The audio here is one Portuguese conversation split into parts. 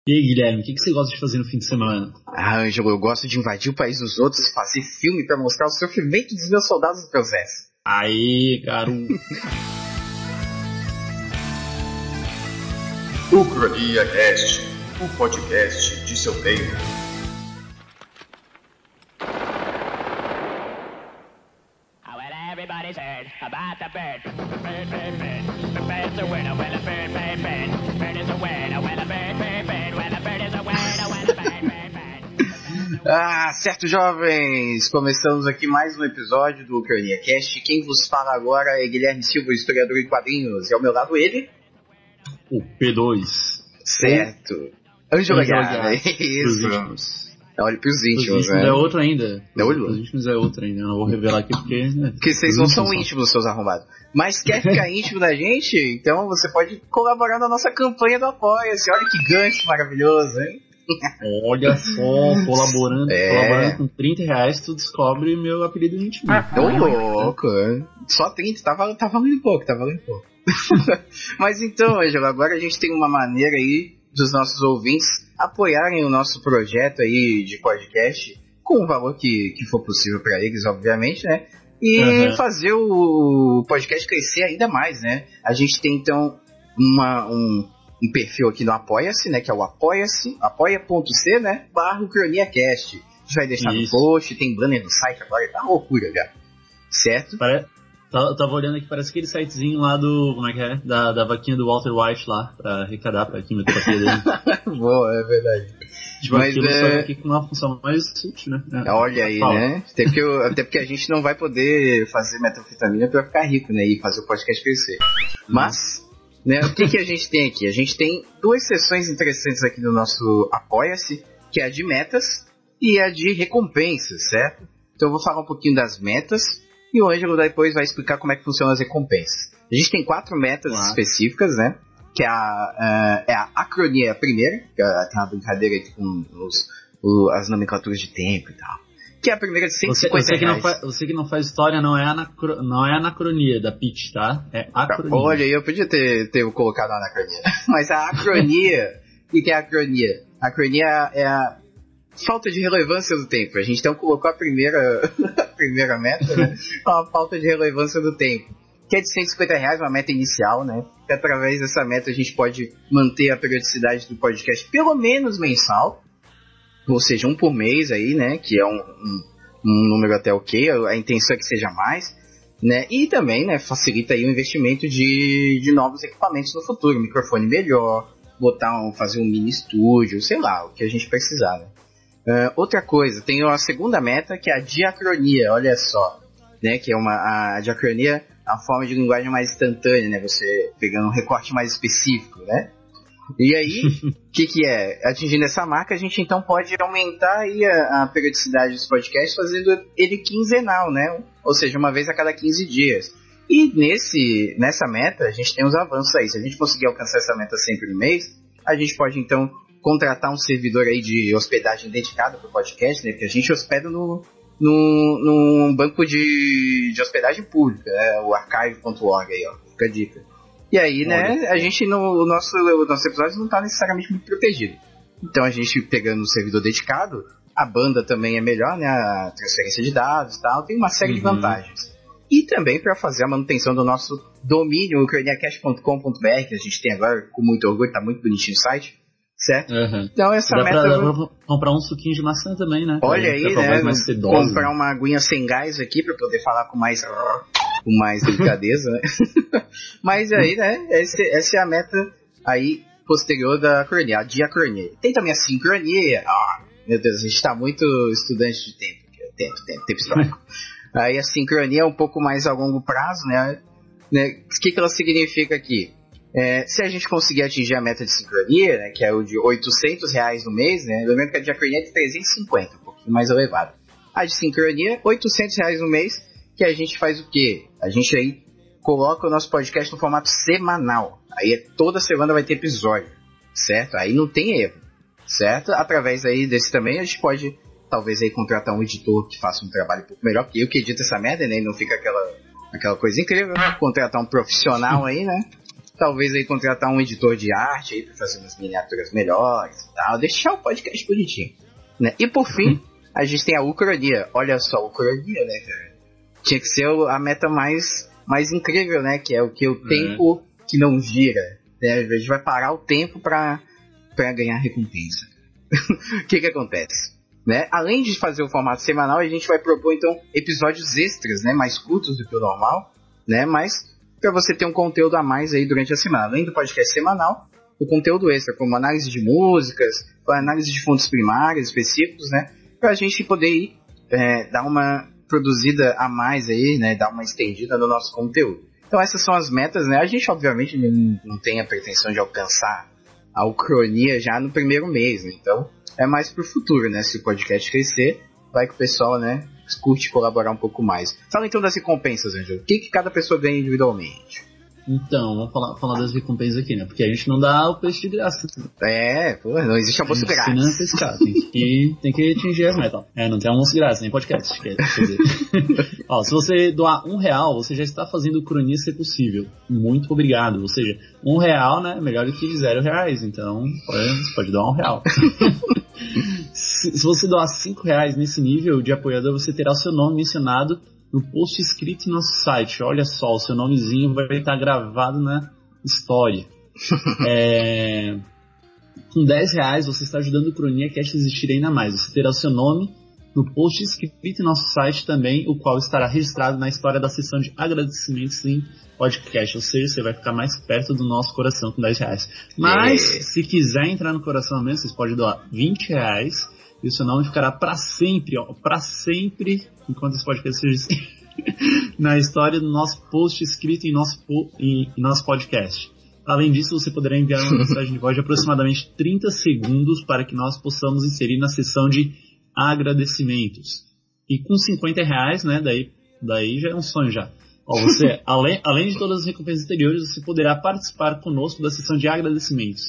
E aí, Guilherme, o que você gosta de fazer no fim de semana? Ah, Ângelo, eu gosto de invadir o país dos outros e fazer filme pra mostrar o sofrimento dos meus soldados do exército. Aí, garoto. Ucrania Cast, o podcast de seu tempo. Everybody's heard about the bird. Bird, bird, bird. The bird's a winner, well, a bird, bird, bird. Bird is a winner, well, a bird, bird, bird. Well, a bird is a winner, well, a bird, bird, bird. Ah, certo, jovens! Começamos aqui mais um episódio do Ucrania Cast. Quem vos fala agora é Guilherme Silva, historiador em quadrinhos. E ao meu lado ele... O P2. Certo. Ângelo Aguiar. Isso. Olha, pros íntimos, né? É outro ainda. Olho. Os íntimos é outro ainda. Eu não vou revelar aqui porque... Porque vocês não são íntimos, seus arrombados. Mas quer ficar íntimo da gente? Então você pode colaborar na nossa campanha do Apoia-se. Olha que gancho maravilhoso, hein? Olha só, colaborando com R$30, tu descobre meu apelido íntimo. Tô louco. Só 30, tá valendo pouco. Mas então, Ângelo, agora a gente tem uma maneira aí dos nossos ouvintes apoiarem o nosso projeto aí de podcast com o valor que for possível para eles, obviamente, né? E fazer o podcast crescer ainda mais, né? A gente tem então um perfil aqui no Apoia-se, né? Que é o apoia.c, né? /UcraniaCast. A gente vai deixar no post, tem banner no site agora, tá uma loucura já. Certo? Eu tava olhando aqui, parece aquele sitezinho lá do... Como é que é? Da vaquinha do Walter White lá, pra arrecadar pra quimioterapia dele. Boa, é verdade. Tipo, mas aquilo só aqui com uma função mais útil, né? Olha aí, né? Até porque a gente não vai poder fazer metanfetamina pra ficar rico, né? E fazer o podcast crescer. Mas, né, o que a gente tem aqui? A gente tem duas sessões interessantes aqui no nosso Apoia-se, que é a de metas e a de recompensas, certo? Então eu vou falar um pouquinho das metas e o Ângelo depois vai explicar como é que funcionam as recompensas. A gente tem 4 metas específicas, né? Que é a acronia primeira, que tem uma brincadeira aqui com as nomenclaturas de tempo e tal. Que é a primeira de R$150. Você que não faz história não é anacronia da Pitch, tá? É acronia. Olha, eu podia ter colocado a anacronia. Mas a acronia, o que é a acronia? A acronia é a falta de relevância do tempo. A gente então colocou a primeira meta, né? A falta de relevância do tempo. Que é de R$150, uma meta inicial, né? E através dessa meta a gente pode manter a periodicidade do podcast pelo menos mensal. Ou seja, 1 por mês aí, né? Que é um número até ok. A intenção é que seja mais, né? E também, né, facilita aí o investimento de novos equipamentos no futuro. Microfone melhor, fazer um mini estúdio, sei lá, o que a gente precisar, né? Outra coisa, tem a segunda meta, que é a diacronia, olha só, né, que é a diacronia, a forma de linguagem mais instantânea, né, você pegando um recorte mais específico, né, e aí, o que é? Atingindo essa marca, a gente então pode aumentar aí a periodicidade dos podcasts, fazendo ele quinzenal, né, ou seja, uma vez a cada 15 dias, e nessa meta, a gente tem os avanços aí, se a gente conseguir alcançar essa meta sempre no mês, a gente pode então contratar um servidor aí de hospedagem dedicado para o podcast, né? Porque a gente hospeda num banco de hospedagem pública, né? O archive.org aí, ó. Fica a dica. E aí, né? A gente, o nosso episódio não está necessariamente muito protegido. Então, a gente pegando um servidor dedicado, a banda também é melhor, né? A transferência de dados e tal. Tem uma série de vantagens. E também para fazer a manutenção do nosso domínio, ucraniacast.com.br, que a gente tem agora com muito orgulho, tá muito bonitinho o site. Certo? Então essa meta... Dá pra comprar um suquinho de maçã também, né? Olha aí, né? Comprar uma aguinha sem gás aqui pra poder falar com mais delicadeza, né? Mas aí, né? Essa é a meta aí posterior da acronia, a diacronia. Tem também a sincronia. Meu Deus, a gente tá muito estudante de tempo histórico. Aí a sincronia é um pouco mais a longo prazo, né? O que ela significa aqui? Se a gente conseguir atingir a meta de sincronia, né, que é o de R$800 no mês, né, lembrando que a diacronia é de 350, um pouquinho mais elevado. A de sincronia, R$800 no mês, que a gente faz o quê? A gente aí coloca o nosso podcast no formato semanal. Aí toda semana vai ter episódio, certo? Aí não tem erro, certo? Através aí desse também a gente pode, talvez aí contratar um editor que faça um trabalho um pouco melhor que eu, que edita essa merda, né, e não fica aquela coisa incrível. Contratar um profissional aí, né? talvez aí contratar um editor de arte aí pra fazer umas miniaturas melhores e tal, deixar o podcast bonitinho, né? E por fim, a gente tem a Ucrania. Olha só, a Ucrania, né, cara? Tinha que ser a meta mais incrível, né? Que é o tempo que não gira, né? A gente vai parar o tempo pra ganhar recompensa. O que acontece? Né? Além de fazer o formato semanal, a gente vai propor então episódios extras, né? Mais curtos do que o normal, né? Mas para você ter um conteúdo a mais aí durante a semana. Além do podcast semanal, o conteúdo extra, como análise de músicas, análise de fontes primárias específicos, né? Para a gente poder ir, dar uma produzida a mais aí, né? Dar uma estendida no nosso conteúdo. Então essas são as metas, né? A gente obviamente não tem a pretensão de alcançar a Ucrania já no primeiro mês, né? Então é mais pro futuro, né? Se o podcast crescer, vai que o pessoal, né, curte colaborar um pouco mais. Fala então das recompensas, Ângelo. O que cada pessoa ganha individualmente? Então, vamos falar das recompensas aqui, né? Porque a gente não dá o peixe de graça. Não existe almoço grátis. Não é pescar, tem que atingir as metas. Não tem almoço grátis, nem podcast. Quer dizer. Ó, se você doar R$1, você já está fazendo o Cronia ser possível. Muito obrigado. Ou seja, R$1, né? Melhor do que R$0. Então, você pode doar R$1. Se você doar R$5 nesse nível de apoiador, você terá o seu nome mencionado no post escrito no nosso site. Olha só, o seu nomezinho vai estar gravado na história. Com R$10 você está ajudando o Cronia Cast a existir ainda mais. Você terá o seu nome no post escrito no nosso site também, o qual estará registrado na história da sessão de agradecimentos em podcast. Ou seja, você vai ficar mais perto do nosso coração com R$10. Mas, se quiser entrar no coração mesmo, você pode doar R$20 e o seu nome ficará para sempre, enquanto esse podcast seja na história do nosso post escrito em nosso podcast. Além disso, você poderá enviar uma mensagem de voz de aproximadamente 30 segundos para que nós possamos inserir na sessão de agradecimentos. E com R$50, né, daí já é um sonho já. Ó, você, além de todas as recompensas anteriores, você poderá participar conosco da sessão de agradecimentos.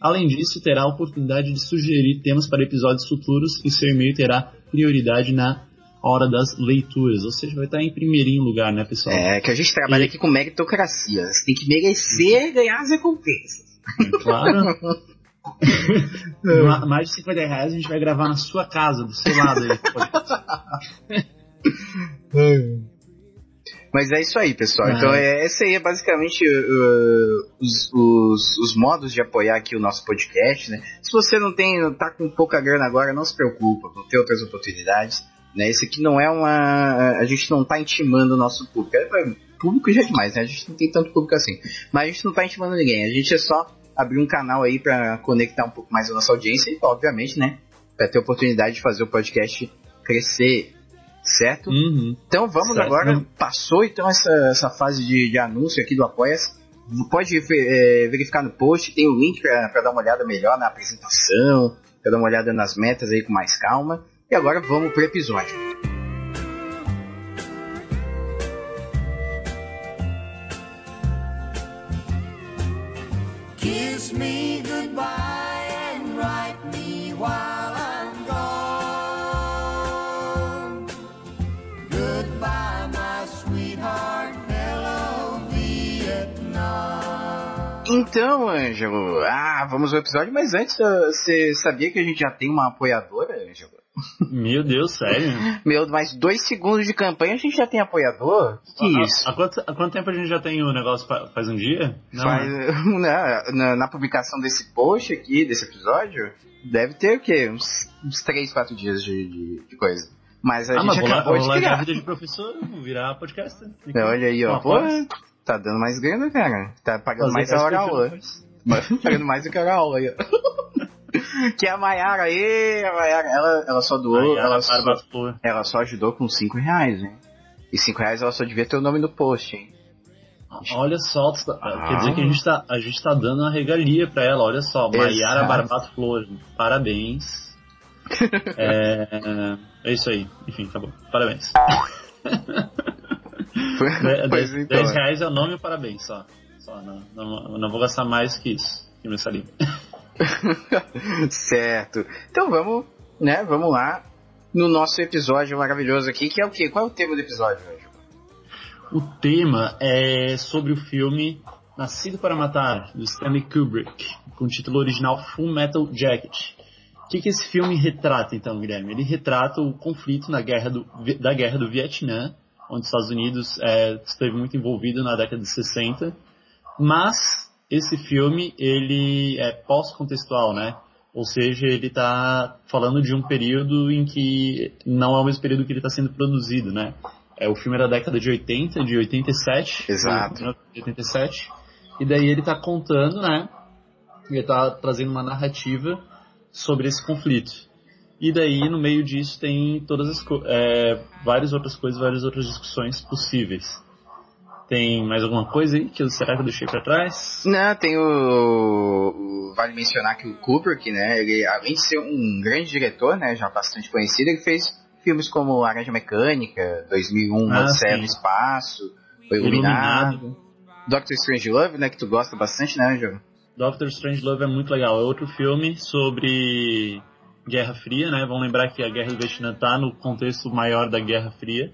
Além disso, terá a oportunidade de sugerir temas para episódios futuros e seu e-mail terá prioridade na hora das leituras. Ou seja, vai estar em primeirinho lugar, né, pessoal? Que a gente trabalha aqui com meritocracia. Você tem que merecer ganhar as recompensas. Claro. Mais de R$50 a gente vai gravar na sua casa, do seu lado aí. Mas é isso aí, pessoal. Então esse aí é basicamente os modos de apoiar aqui o nosso podcast, né? Se você tá com pouca grana agora, não se preocupa, vão ter outras oportunidades, né? Esse aqui não é a gente não tá intimando o nosso público. Público já é demais, né? A gente não tem tanto público assim. Mas a gente não tá intimando ninguém. A gente é só abrir um canal aí pra conectar um pouco mais a nossa audiência e, obviamente, né? Pra ter oportunidade de fazer o podcast crescer. Certo? Uhum. Então vamos agora. Passou então essa fase de anúncio aqui do Apoia-se. Pode verificar no post, tem o link para dar uma olhada melhor na apresentação, para dar uma olhada nas metas aí com mais calma. E agora vamos pro episódio. Kiss me goodbye and write me while I'm gone. Goodbye, my sweetheart, hello, Vietnam. Então, Ângelo, vamos ao episódio, mas antes, você sabia que a gente já tem uma apoiadora, Ângelo? Meu Deus, sério? Mais 2 segundos de campanha a gente já tem apoiador? Que isso? Há quanto tempo a gente já tem o negócio? Faz um dia? Não, na publicação desse post aqui, desse episódio, deve ter o quê? Uns 3, 4 dias de coisa. Mas a gente acabou de criar. A vida de professor, virar podcaster. Olha aí, ó. Pô, tá dando mais grana, cara. Tá pagando mais a hora aula. Pagando mais do que a hora aula aí, ó. Que a Mayara aí, ela só doou, ela só ajudou com R$5, hein? E R$5 ela só devia ter o nome no post, hein? Olha só, quer dizer que a gente tá dando uma regalia pra ela, olha só, Mayara Barbato Flor, parabéns. É isso aí, enfim, tá bom, parabéns. R$10 é o nome e parabéns, só não vou gastar mais que isso, que me saliva. Certo. Então vamos lá no nosso episódio maravilhoso aqui, que é o quê? Qual é o tema do episódio hoje? O tema é sobre o filme Nascido para Matar, do Stanley Kubrick, com o título original Full Metal Jacket. O que esse filme retrata, então, Guilherme? Ele retrata o conflito da Guerra do Vietnã, onde os Estados Unidos esteve muito envolvido na década de 60, mas esse filme ele é pós-contextual, né? Ou seja, ele está falando de um período em que não é o mesmo período que ele está sendo produzido, né? O filme era da década de 80, de 87. Exato. De 87. E daí ele está contando, né? Ele está trazendo uma narrativa sobre esse conflito. E daí, no meio disso, tem todas várias outras coisas, várias outras discussões possíveis. Tem mais alguma coisa aí? Será que eu deixei pra trás? Não, tem vale mencionar que o Kubrick, né, ele, além de ser um grande diretor, né, já bastante conhecido, ele fez filmes como Laranja Mecânica, 2001, Odisseia no Espaço, O Iluminado, Doctor Strangelove, né, que tu gosta bastante, né, João? Doctor Strangelove é muito legal, é outro filme sobre Guerra Fria, né, vamos lembrar que a Guerra do Vietnã tá no contexto maior da Guerra Fria.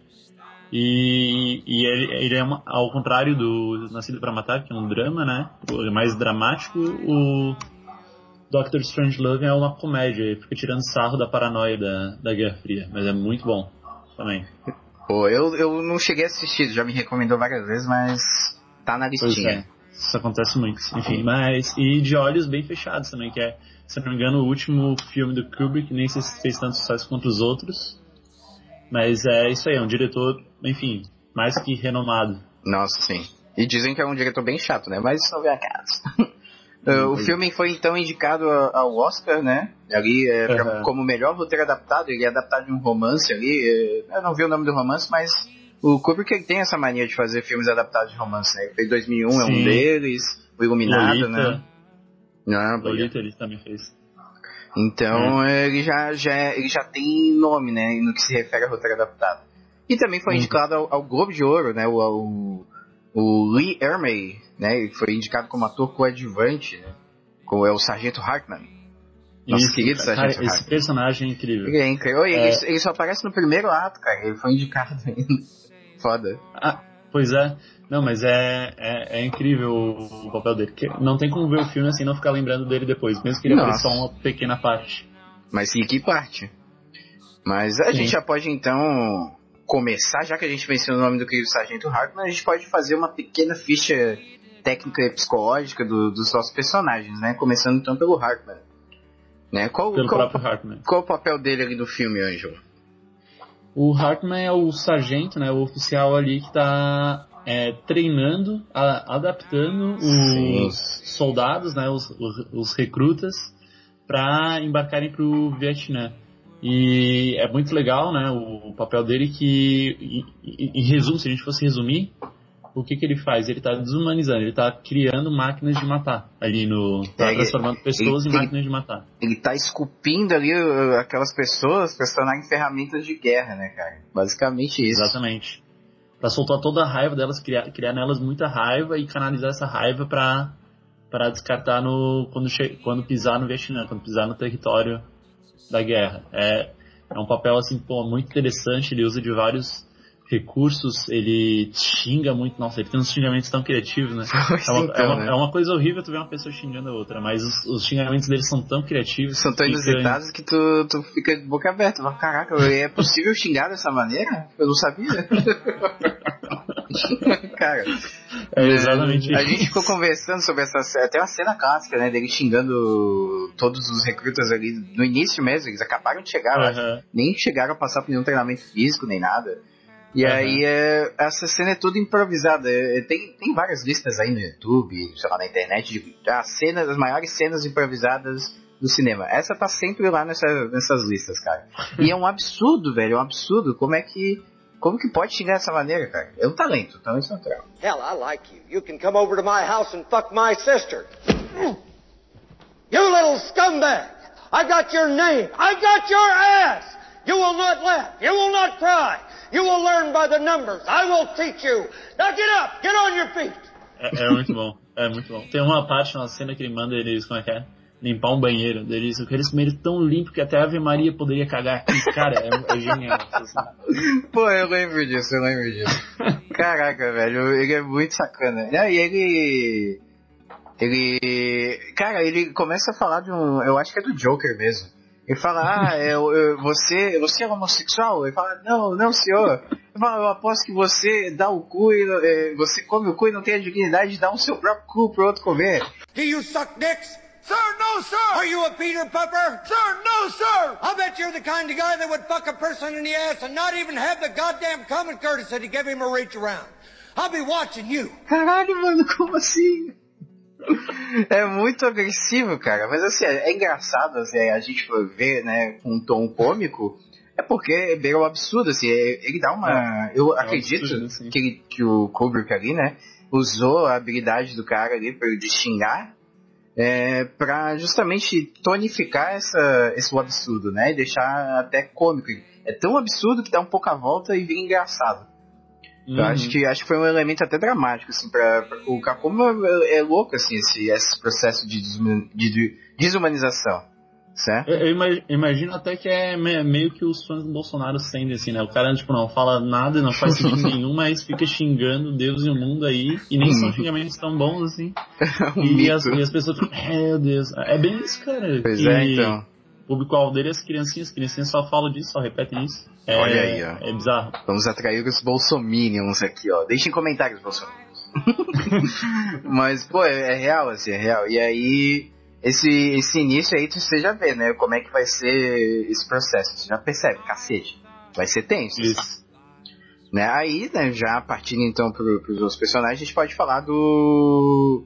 E ele é ao contrário do Nascido para Matar, que é um drama, né? É mais dramático. O Doctor Strangelove é uma comédia, ele fica tirando sarro da paranoia da Guerra Fria, mas é muito bom também. Pô, eu não cheguei a assistir, já me recomendou várias vezes, mas tá na listinha. Isso acontece muito, enfim, e De Olhos Bem Fechados também, que é, se não me engano, o último filme do Kubrick, nem sei se fez tanto sucesso quanto os outros. Mas é isso aí, é um diretor, enfim, mais que renomado. Nossa, sim. E dizem que é um diretor bem chato, né? Mas isso não vem a caso. O filme foi então indicado ao Oscar, né? Ali, como melhor roteiro adaptado, ele é adaptado de um romance ali. Eu não vi o nome do romance, mas o Kubrick ele tem essa mania de fazer filmes adaptados de romance, né? Ele fez 2001, sim. É um deles, O Iluminado, Lolita. Né? Não, Lolita ele também fez. Então ele já tem nome, né, no que se refere a roteiro adaptado. E também foi indicado ao Globo de Ouro, né, o Lee Ermey, né, ele foi indicado como ator coadjuvante, né, como é o Sargento Hartman. Nosso querido Sargento Hartman. Esse personagem é incrível. Ele é incrível. Ele só aparece no primeiro ato, cara, ele foi indicado ainda. Foda. Ah, pois é. Não, mas é incrível o papel dele. Não tem como ver o filme assim e não ficar lembrando dele depois, mesmo que ele apareça só uma pequena parte. Mas sim, que parte? Mas a gente já pode então começar, já que a gente mencionou o nome do querido Sargento Hartman, a gente pode fazer uma pequena ficha técnica e psicológica dos nossos personagens, né? Começando então pelo Hartman. Né? Pelo próprio Hartman. Qual o papel dele ali no filme, Ângelo? O Hartman é o sargento, né? O oficial ali que está treinando, adaptando os soldados, né, os recrutas, para embarcarem para o Vietnã. E é muito legal, né, o papel dele que, em resumo, se a gente fosse resumir, o que ele faz? Ele está desumanizando, ele está criando máquinas de matar, ali transformando pessoas em máquinas de matar. Ele está esculpindo ali aquelas pessoas para se tornarem ferramentas de guerra, né, cara? Basicamente isso. Exatamente. Para soltar toda a raiva delas, criar nelas muita raiva e canalizar essa raiva para descartar quando pisar no Vietnã, quando pisar no território da guerra. É um papel assim, muito interessante, ele usa de vários recursos, ele xinga muito, nossa, ele tem uns xingamentos tão criativos, né? É uma coisa horrível tu ver uma pessoa xingando a outra, mas os xingamentos dele são tão criativos. São tão inusitados que tu fica de boca aberta. Caraca, é possível xingar dessa maneira? Eu não sabia. Cara, exatamente a gente ficou conversando sobre até uma cena clássica, né, dele xingando todos os recrutas ali no início mesmo, eles acabaram de chegar, nem chegaram a passar por nenhum treinamento físico, nem nada. E aí, essa cena é toda improvisada. Tem várias listas aí no YouTube, sei lá, na internet, de as maiores cenas improvisadas do cinema. Essa tá sempre lá nessas listas, cara. E é um absurdo, velho, é um absurdo. Como que pode xingar dessa maneira, cara? É um talento, então isso é natural. Hell, I like you. You can come over to my house and fuck my sister. You little scumbag! I got your name! I got your ass! You will not laugh! You will not cry! You will learn by the numbers. I will teach you. Now get up. Get on your feet. É muito bom. É muito bom. Tem uma parte na cena que ele manda eles, como é que é? Limpar um banheiro. Eles querem esse banheiro tão limpo que até a Ave Maria poderia cagar aqui. Cara, é genial. Assim. Pô, eu lembro disso. Caraca, velho, ele é muito sacana. E ele... Cara, ele começa a falar de um... Eu acho que é do Joker mesmo. Ele fala, você é homossexual? Ele fala, não, senhor. Ele fala, eu aposto que você dá o cu e você come o cu e não tem a dignidade de dar o seu próprio cu pro outro comer. Do you suck dicks? Sir, no, sir! Are you a Peter Pupper? Sir, no, sir! I bet you're the kind of guy that would fuck a person in the ass and not even have the goddamn common courtesy to give him a reach around. I'll be watching you. Caralho, mano, como assim? É muito agressivo, cara. Mas assim, é engraçado assim, a gente ver, né, com um tom cômico. É porque beira o absurdo, assim. Ele dá uma... Eu acredito absurdo, assim. que o Kubrick ali, né, usou a habilidade do cara ali de xingar pra justamente tonificar esse absurdo, né? E deixar até cômico. É tão absurdo que dá um pouco a volta e vira engraçado. Eu acho que foi um elemento até dramático, assim, pra colocar como é louco, assim, esse processo de desumanização, certo? Eu imagino até que é meio que os fãs do Bolsonaro sentem, assim, né? O cara, tipo, não fala nada, não faz sentido nenhum, mas fica xingando Deus e o mundo aí, e nem são xingamentos tão bons, assim. E as pessoas ficam, meu Deus, é bem isso, cara. Pois é, então. O público-alvo dele é as criancinhas só falam disso, só repetem isso. Olha aí, ó. É bizarro. Vamos atrair os bolsominions aqui, ó. Deixem comentários, bolsominions. Mas, pô, é real, assim, é real. E aí, esse início aí, você já vê, né? Como é que vai ser esse processo. Você já percebe, cacete. Vai ser tenso. Isso. Né? Aí, né, já partindo então pros outros personagens, a gente pode falar do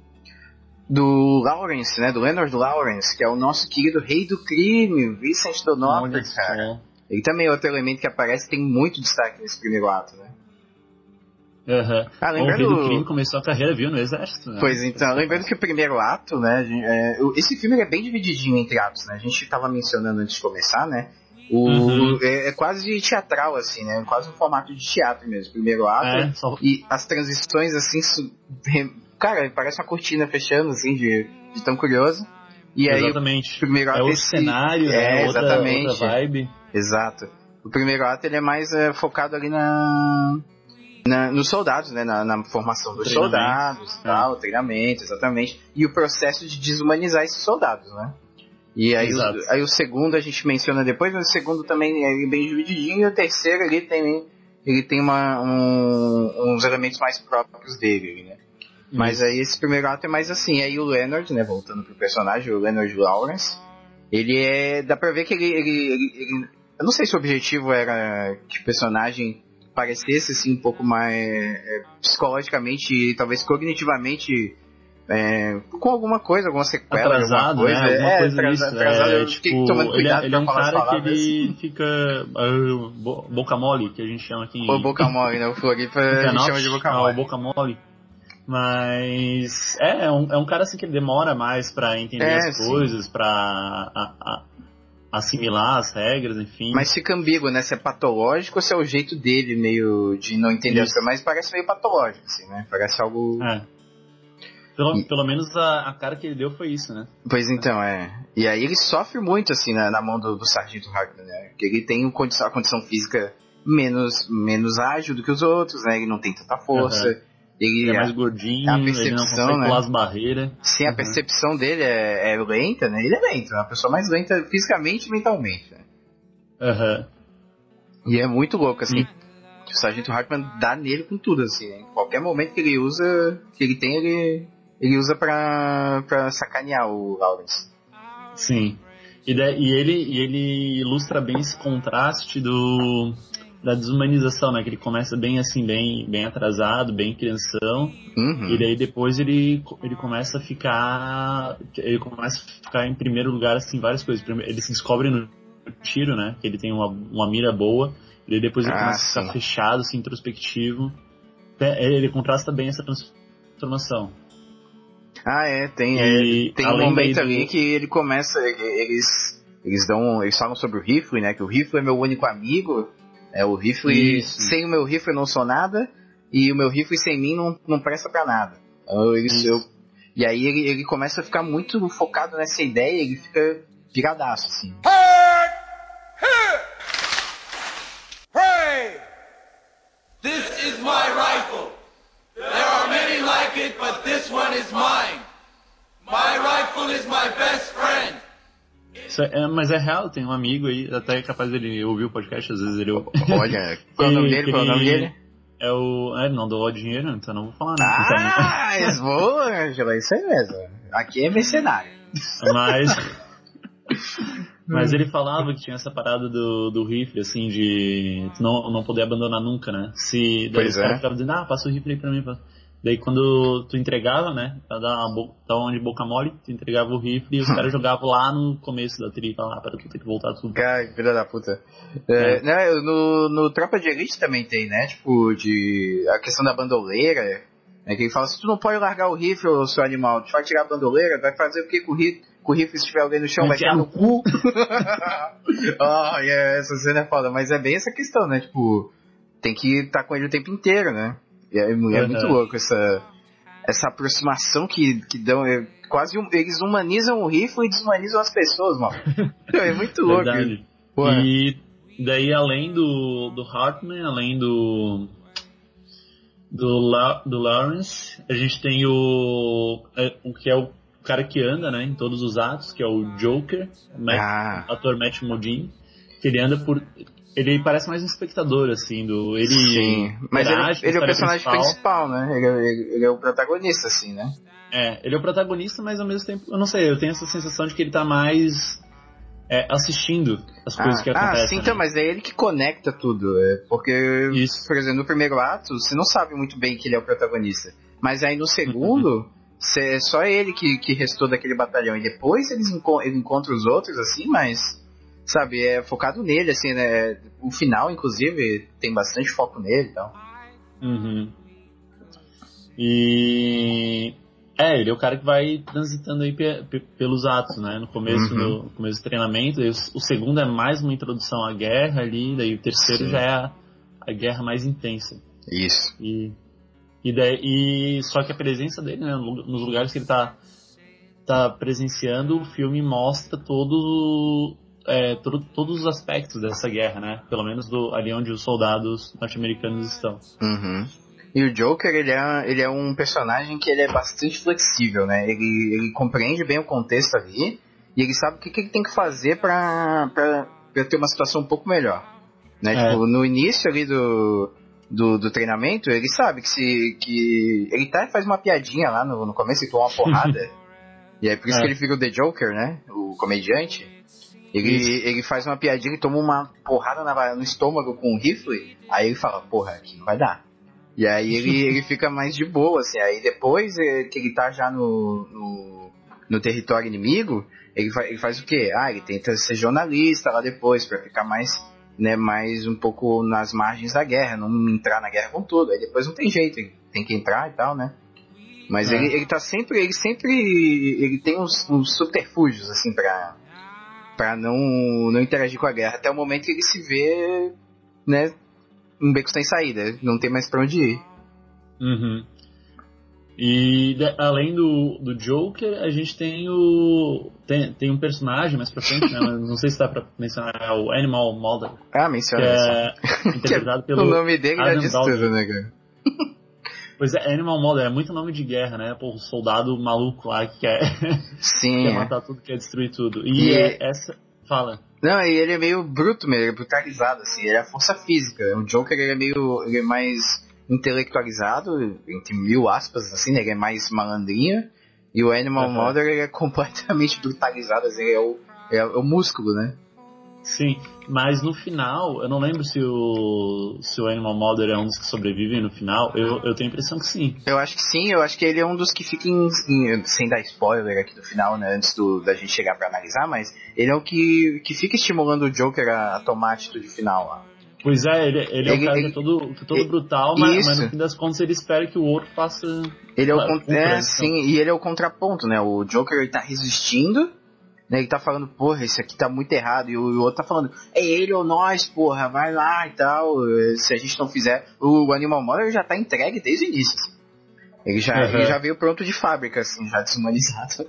Lawrence, né? Do Leonard Lawrence, que é o nosso querido rei do crime, Vincent D'Onofrio, cara. Ele também é outro elemento que aparece, tem muito destaque nesse primeiro ato, né? Uhum. Lembrando... O rei do crime começou a carreira, viu, no exército, né? Pois então, lembrando que o primeiro ato, né? Esse filme é bem divididinho entre atos, né? A gente estava mencionando antes de começar, né? É quase teatral, assim, né? Quase um formato de teatro mesmo. Primeiro ato e as transições, assim, cara, parece uma cortina fechando, assim, de tão curioso. E exatamente. Aí, o primeiro ato outro cenário, né? Exatamente. Outra vibe. Exato. O primeiro ato ele é mais focado ali nos soldados, né? Na formação dos soldados, tal, treinamento, exatamente. E o processo de desumanizar esses soldados, né? E aí, o segundo a gente menciona depois, mas o segundo também é bem divididinho, e o terceiro ele tem uns elementos mais próprios dele, né? Mas aí esse primeiro ato é mais assim. Aí o Leonard, né, voltando pro personagem, o Leonard Lawrence, ele dá pra ver que ele eu não sei se o objetivo era que o personagem parecesse assim um pouco mais psicologicamente e talvez cognitivamente com alguma sequela, atrasado, alguma coisa, né? Alguma coisa atrasado. Eu fiquei tomando cuidado ele é um pra falar cara as palavras. que ele fica boca mole, que a gente chama aqui Ou boca mole, né? O Floripa a gente chama de boca mole. Boca mole. Mas é um cara assim que ele demora mais pra entender as coisas, pra assimilar as regras, enfim. Mas fica ambíguo, né? Se é patológico ou se é o jeito dele meio de não entender as coisas. Mas parece meio patológico, assim, né? Parece algo... Pelo menos a cara que ele deu foi isso, né? Pois então, E aí ele sofre muito, assim, na mão do Sargento Hartman, né? Porque ele tem a condição física menos ágil do que os outros, né? Ele não tem tanta força. Ele é mais gordinho, ele não consegue pular as barreiras. Sim, a percepção dele é lenta, né? Ele é lento, é uma pessoa mais lenta fisicamente e mentalmente, né? E é muito louco, assim, que o Sargento Hartman dá nele com tudo, assim, né? Em qualquer momento que ele usa, que ele tem, ele usa pra sacanear o Lawrence. Sim. E ele ilustra bem esse contraste da desumanização, né? Que ele começa bem assim, bem atrasado, bem crianção. E daí depois ele começa a ficar em primeiro lugar, assim, várias coisas. Ele se descobre no tiro, né? Que ele tem uma mira boa. E daí depois ele começa a ficar fechado, assim, introspectivo. Ele contrasta bem essa transformação. Tem um momento ali que ele começa, eles falam sobre o rifle, né? Que o rifle é meu único amigo. O rifle, sem o meu rifle eu não sou nada, e o meu rifle sem mim não presta pra nada. E aí ele começa a ficar muito focado nessa ideia, ele fica piradaço, assim. Hey! This is my rifle! one is mine. My rifle is my best friend. Mas é real, tem um amigo aí, até é capaz dele ouvir o podcast, às vezes ele ouve. Olha, qual é o nome dele? Qual é o nome dele? Ele não doou dinheiro, então não vou falar nada. Ah, boa, Angela, isso aí mesmo. Aqui é mercenário. Mas ele falava que tinha essa parada do rifle, assim, de não poder abandonar nunca, né? Daí os caras ficavam dizendo, passa o rifle aí pra mim. Daí quando tu entregava, né, pra dar uma de boca mole, tu entregava o rifle e os caras jogavam lá no começo da trilha, lá, para tu ter que voltar tudo. Cara, que filha da puta. No Tropa de Elite também tem, né, tipo, a questão da bandoleira, né, que ele fala, se tu não pode largar o rifle, seu animal, tu vai tirar a bandoleira, vai fazer o que com o rifle se tiver alguém no chão, vai tirar no cu. Essa cena é foda, mas é bem essa questão, né, tipo, tem que estar com ele o tempo inteiro, né. E é muito louco essa aproximação que dão. Eles humanizam o rifle e desumanizam as pessoas, mano. É muito louco. E daí, além do Hartman, além do Lawrence, a gente tem o que é o cara que anda, né, em todos os atos, que é o Joker, o ator Matt Modine, que ele anda por. Ele parece mais um espectador, assim, Sim, mas ele é o personagem principal, né? Ele é o protagonista, assim, né? Ele é o protagonista, mas ao mesmo tempo, eu não sei, eu tenho essa sensação de que ele tá mais assistindo as coisas que acontecem. Sim, então, mas é ele que conecta tudo. Porque, por exemplo, no primeiro ato, você não sabe muito bem que ele é o protagonista. Mas aí no segundo, é só ele que restou daquele batalhão. E depois ele encontra os outros, assim, mas... Sabe, é focado nele, assim, né? O final, inclusive, tem bastante foco nele e tal. E... ele é o cara que vai transitando aí pelos atos, né? No começo do treinamento, aí o segundo é mais uma introdução à guerra ali, daí o terceiro já é a guerra mais intensa. Isso. Só que a presença dele, né, nos lugares que ele tá presenciando, o filme mostra todos os aspectos dessa guerra, né? Pelo menos ali onde os soldados norte-americanos estão. E o Joker, ele é um personagem que ele é bastante flexível, né? Ele compreende bem o contexto ali e ele sabe o que ele tem que fazer pra ter uma situação um pouco melhor, né? Tipo, no início ali do treinamento, ele sabe que ele faz uma piadinha lá no começo e toma uma porrada. E é por isso que ele fica o The Joker, né? O comediante. Ele faz uma piadinha e toma uma porrada no estômago com um rifle. Aí ele fala, porra, aqui não vai dar. E aí ele fica mais de boa, assim. Aí depois que ele tá já no território inimigo, ele faz o quê? Ele tenta ser jornalista lá depois, pra ficar mais um pouco nas margens da guerra, não entrar na guerra com tudo. Aí depois não tem jeito, ele tem que entrar e tal, né? Mas ele tem uns subterfúgios, assim, pra não interagir com a guerra, até o momento que ele se vê, né, um beco sem saída, não tem mais pra onde ir. E além do Joker, a gente tem tem um personagem mais pra frente, né, não sei se dá pra mencionar, é o Animal Mother. Menciona. Que é interpretado pelo o nome dele já diz tudo, né, cara? Pois é, Animal Mother é muito nome de guerra, né? O soldado maluco lá que quer matar tudo, quer destruir tudo. Essa... Fala. Não, e ele é meio bruto mesmo, ele é brutalizado, assim, ele é a força física. O Joker, ele é mais intelectualizado, entre mil aspas, assim, né? Ele é mais malandrinho. E o Animal Mother, ele é completamente brutalizado, assim, ele é o músculo, né? Sim, mas no final, eu não lembro se o Animal Mother é um dos que sobrevivem no final. Eu tenho a impressão que sim. Eu acho que sim, eu acho que ele é um dos que fica sem dar spoiler aqui do final, né, antes da gente chegar pra analisar, mas ele é o que fica estimulando o Joker a tomar a atitude final lá. Pois é, ele é um cara que é todo brutal, mas no fim das contas ele espera que o outro faça... Ele é sim, e ele é o contraponto, né, o Joker ele tá resistindo, né, ele tá falando, porra, isso aqui tá muito errado, e o outro tá falando, é ele ou nós, porra, vai lá e tal, se a gente não fizer... O Animal Mother já tá entregue desde o início, assim. Ele já veio pronto de fábrica, assim, já desumanizado.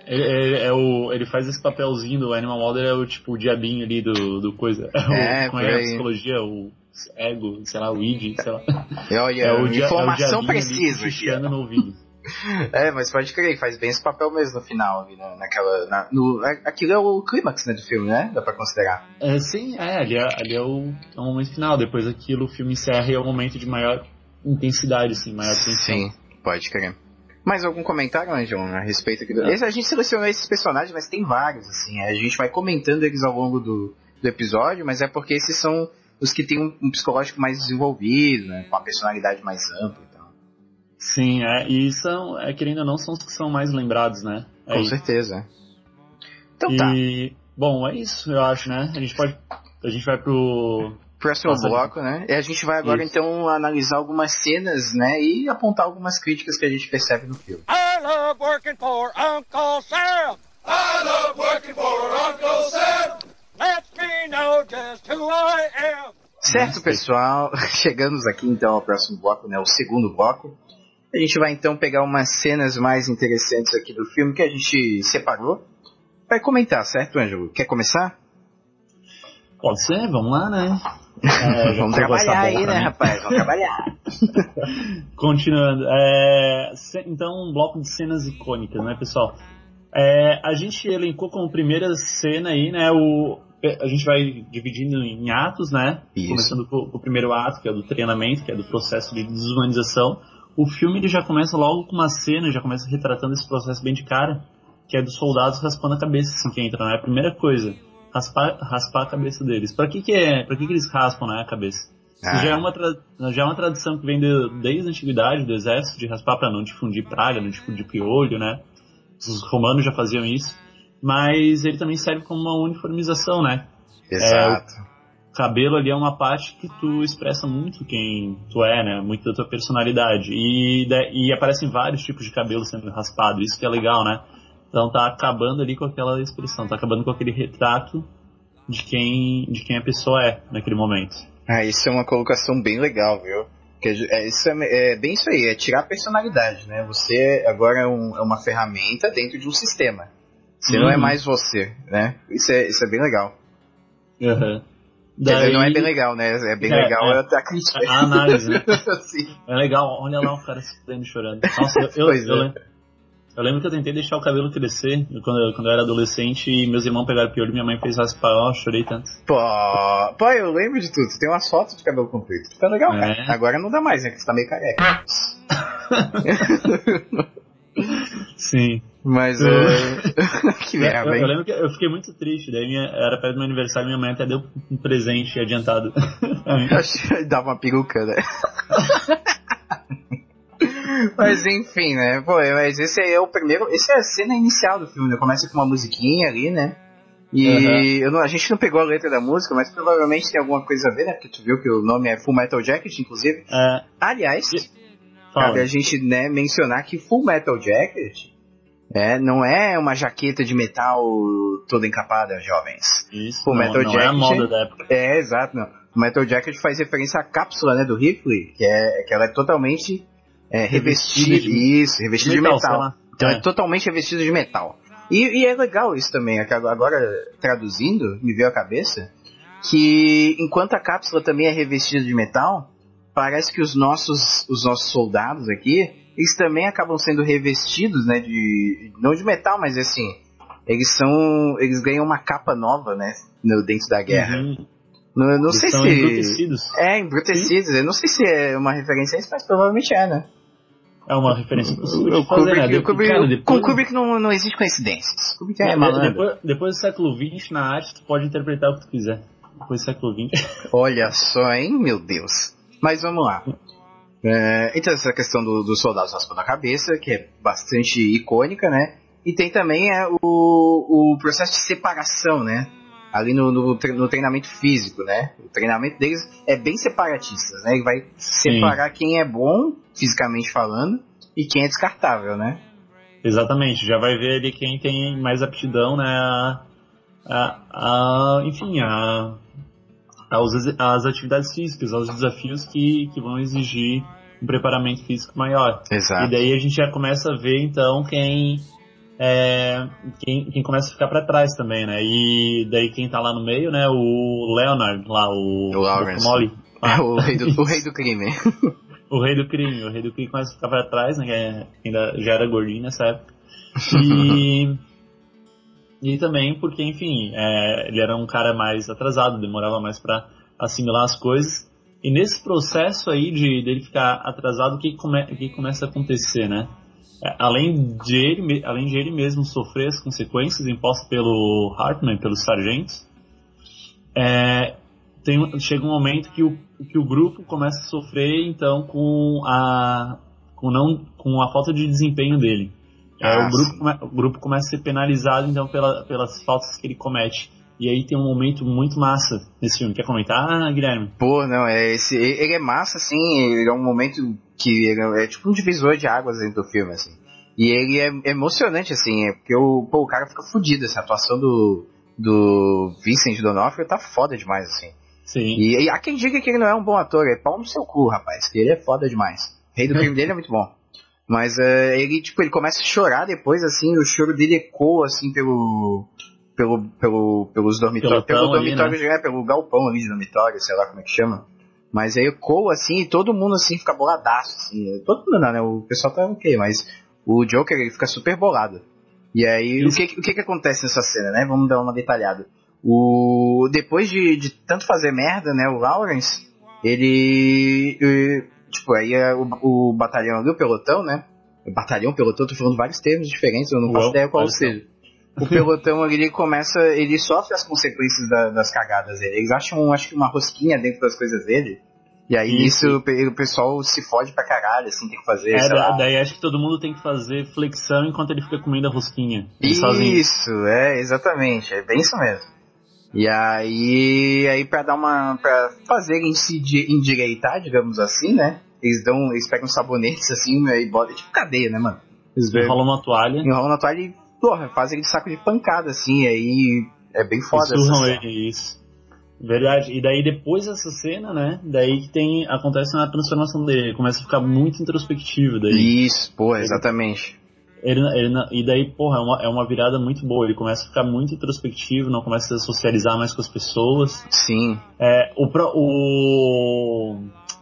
Ele faz esse papelzinho do Animal Mother, é o tipo o diabinho ali do coisa. Com a psicologia, o ego, sei lá, o id, sei lá. Olha, informação precisa. Puxando no ouvido. Mas pode crer, faz bem esse papel mesmo no final, né? Aquilo é o clímax, né, do filme, né? Dá pra considerar. Sim, ali é o momento final. Depois daquilo, o filme encerra e é o momento de maior intensidade, assim, maior tensão. Sim, pode crer. Mais algum comentário, Angelon, a respeito aqui a gente selecionou esses personagens, mas tem vários, assim. A gente vai comentando eles ao longo do episódio, mas é porque esses são os que têm um psicológico mais desenvolvido, né? Com uma personalidade mais ampla e tal. Sim, e são, querendo ou não, são os que são mais lembrados, né? Com certeza. Então tá. Bom, é isso, eu acho, né? A gente vai pro próximo bloco, né? E a gente vai agora, então, analisar algumas cenas, né? E apontar algumas críticas que a gente percebe no filme. I love working for Uncle Sam. I love working for Uncle Sam. Let me know just who I am. Certo, pessoal. Chegamos aqui, então, ao próximo bloco, né? O segundo bloco. A gente vai, então, pegar umas cenas mais interessantes aqui do filme que a gente separou. Vai comentar, certo, Ângelo? Quer começar? Pode ser, vamos lá, né? Vamos trabalhar aí, né, rapaz? Vamos trabalhar. Continuando. Então, um bloco de cenas icônicas, né, pessoal? A gente elencou como primeira cena aí, né, a gente vai dividindo em atos, né? Isso. Começando com o primeiro ato, que é do treinamento, que é do processo de desumanização. O filme ele já começa logo com uma cena, já começa retratando esse processo bem de cara, que é dos soldados raspando a cabeça, assim, que entra, né? A primeira coisa. Raspar a cabeça deles. Pra que eles raspam, né, a cabeça? Já é uma tradição que vem desde a antiguidade do exército, de raspar para não difundir praga, não difundir piolho, né? Os romanos já faziam isso. Mas ele também serve como uma uniformização, né? Exato. O cabelo ali é uma parte que tu expressa muito quem tu é, né? Muito da tua personalidade. E aparecem vários tipos de cabelo sendo raspado. Isso que é legal, né? Então tá acabando ali com aquela expressão, tá acabando com aquele retrato de quem a pessoa é naquele momento. Isso é uma colocação bem legal, viu? Isso é bem isso aí, é tirar a personalidade, né? Você agora é uma ferramenta dentro de um sistema. Você não é mais você, né? Isso é bem legal. Uhum. Quer dizer, não é bem legal, né? É bem legal a crítica. A análise, né? Sim. É legal, olha lá o cara se prende chorando. Nossa, eu lembro que eu tentei deixar o cabelo crescer quando eu era adolescente e meus irmãos pegaram piolho e minha mãe fez raspar, eu chorei tanto. Pô, eu lembro de tudo. Você tem umas fotos de cabelo comprido. Fica legal, cara. Agora não dá mais, né? Que você tá meio careca. Sim. Mas, que merda, eu lembro que eu fiquei muito triste, daí era perto do meu aniversário e minha mãe até deu um presente adiantado. Dava uma peruca, né? Mas enfim, né? Mas esse aí é o primeiro. Essa é a cena inicial do filme, né? Começa com uma musiquinha ali, né? E a gente não pegou a letra da música, mas provavelmente tem alguma coisa a ver, né? Porque tu viu que o nome é Full Metal Jacket, inclusive. Aliás, cabe a gente, né, mencionar que Full Metal Jacket não é uma jaqueta de metal toda encapada, jovens. Isso, Full Metal não Jacket, é a moda da época. Exato, não. O Metal Jacket faz referência à cápsula, né, do rifle, que ela é totalmente revestida de metal. Então é totalmente revestida de metal. E é legal isso também, agora traduzindo, me veio à cabeça, que enquanto a cápsula também é revestida de metal, parece que os nossos soldados aqui, eles também acabam sendo revestidos, né, não de metal, mas assim, eles ganham uma capa nova, né, dentro da guerra. Uhum. Não sei se... embrutecidos. Embrutecidos. Sim. Eu não sei se é uma referência a isso, mas provavelmente é, né? É uma referência possível de fazer, né? Com o Kubrick não existe coincidências. Kubrick é malandro. Depois do século XX, na arte, tu pode interpretar o que tu quiser. Depois do século XX. Olha só, hein? Meu Deus. Mas vamos lá. Então, essa questão dos soldados raspando a cabeça, que é bastante icônica, né? E tem também o processo de separação, né? Ali no treinamento físico, né? O treinamento deles é bem separatista, né? Ele vai separar quem é bom, fisicamente falando, e quem é descartável, né? Exatamente, já vai ver ali quem tem mais aptidão, né? Enfim, às atividades físicas, aos desafios que vão exigir um preparamento físico maior. Exato. E daí a gente já começa a ver, então, quem começa a ficar pra trás também, né? E daí quem tá lá no meio, né? O Leonard, lá, o Lawrence. Molly. O rei do crime. O rei do crime começa a ficar pra trás, né? Que ainda já era gordinho nessa época. E também porque, enfim, ele era um cara mais atrasado, demorava mais pra assimilar as coisas. E nesse processo aí dele ficar atrasado, o que começa a acontecer, né? Além de ele mesmo sofrer as consequências impostas pelo Hartman, pelos sargentos, chega um momento que o grupo começa a sofrer, então, com a falta de desempenho dele. O grupo começa a ser penalizado, então, pelas faltas que ele comete. E aí tem um momento muito massa nesse filme. Quer comentar, Guilherme? Pô, não, ele é massa, assim, ele é um momento que é tipo um divisor de águas dentro do filme, assim. E ele é emocionante, assim, porque o cara fica fudido, assim, a atuação do Vincent D'Onofrio tá foda demais, assim. Sim. E há quem diga que ele não é um bom ator, é pau no seu cu, rapaz, que ele é foda demais. O rei do crime dele é muito bom. Mas ele começa a chorar depois, assim, o choro dele ecoa, assim, pelos dormitórios, pelo galpão ali de dormitório, sei lá como é que chama. Mas aí ecoa, assim, e todo mundo, assim, fica boladaço, assim. Todo mundo não, né? O pessoal tá ok, mas o Joker, ele fica super bolado. E aí, o que acontece nessa cena, né? Vamos dar uma detalhada. Depois de tanto fazer merda, né, o Lawrence, ele... Tipo, aí o batalhão ali, o pelotão, né? Batalhão, pelotão, tô falando vários termos diferentes, eu não faço ideia qual seja. O pelotão ali, ele sofre as consequências das cagadas dele. Eles acham, acho que uma rosquinha dentro das coisas dele. E aí nisso o pessoal se fode pra caralho, assim, tem que fazer. Daí acho que todo mundo tem que fazer flexão enquanto ele fica comendo a rosquinha. Isso, exatamente, é bem isso mesmo. E aí pra fazer ele se endireitar, digamos assim, né? Eles pegam sabonetes assim e botam, tipo cadeia, né, mano? Enrolam uma toalha e, porra, fazem ele de saco de pancada, assim, aí é bem foda. Isso. Verdade. E daí depois dessa cena, né? Daí que acontece uma transformação dele. Ele começa a ficar muito introspectivo. Daí. Isso, porra, exatamente. E daí, porra, é uma virada muito boa. Ele começa a ficar muito introspectivo, não começa a socializar mais com as pessoas. Sim.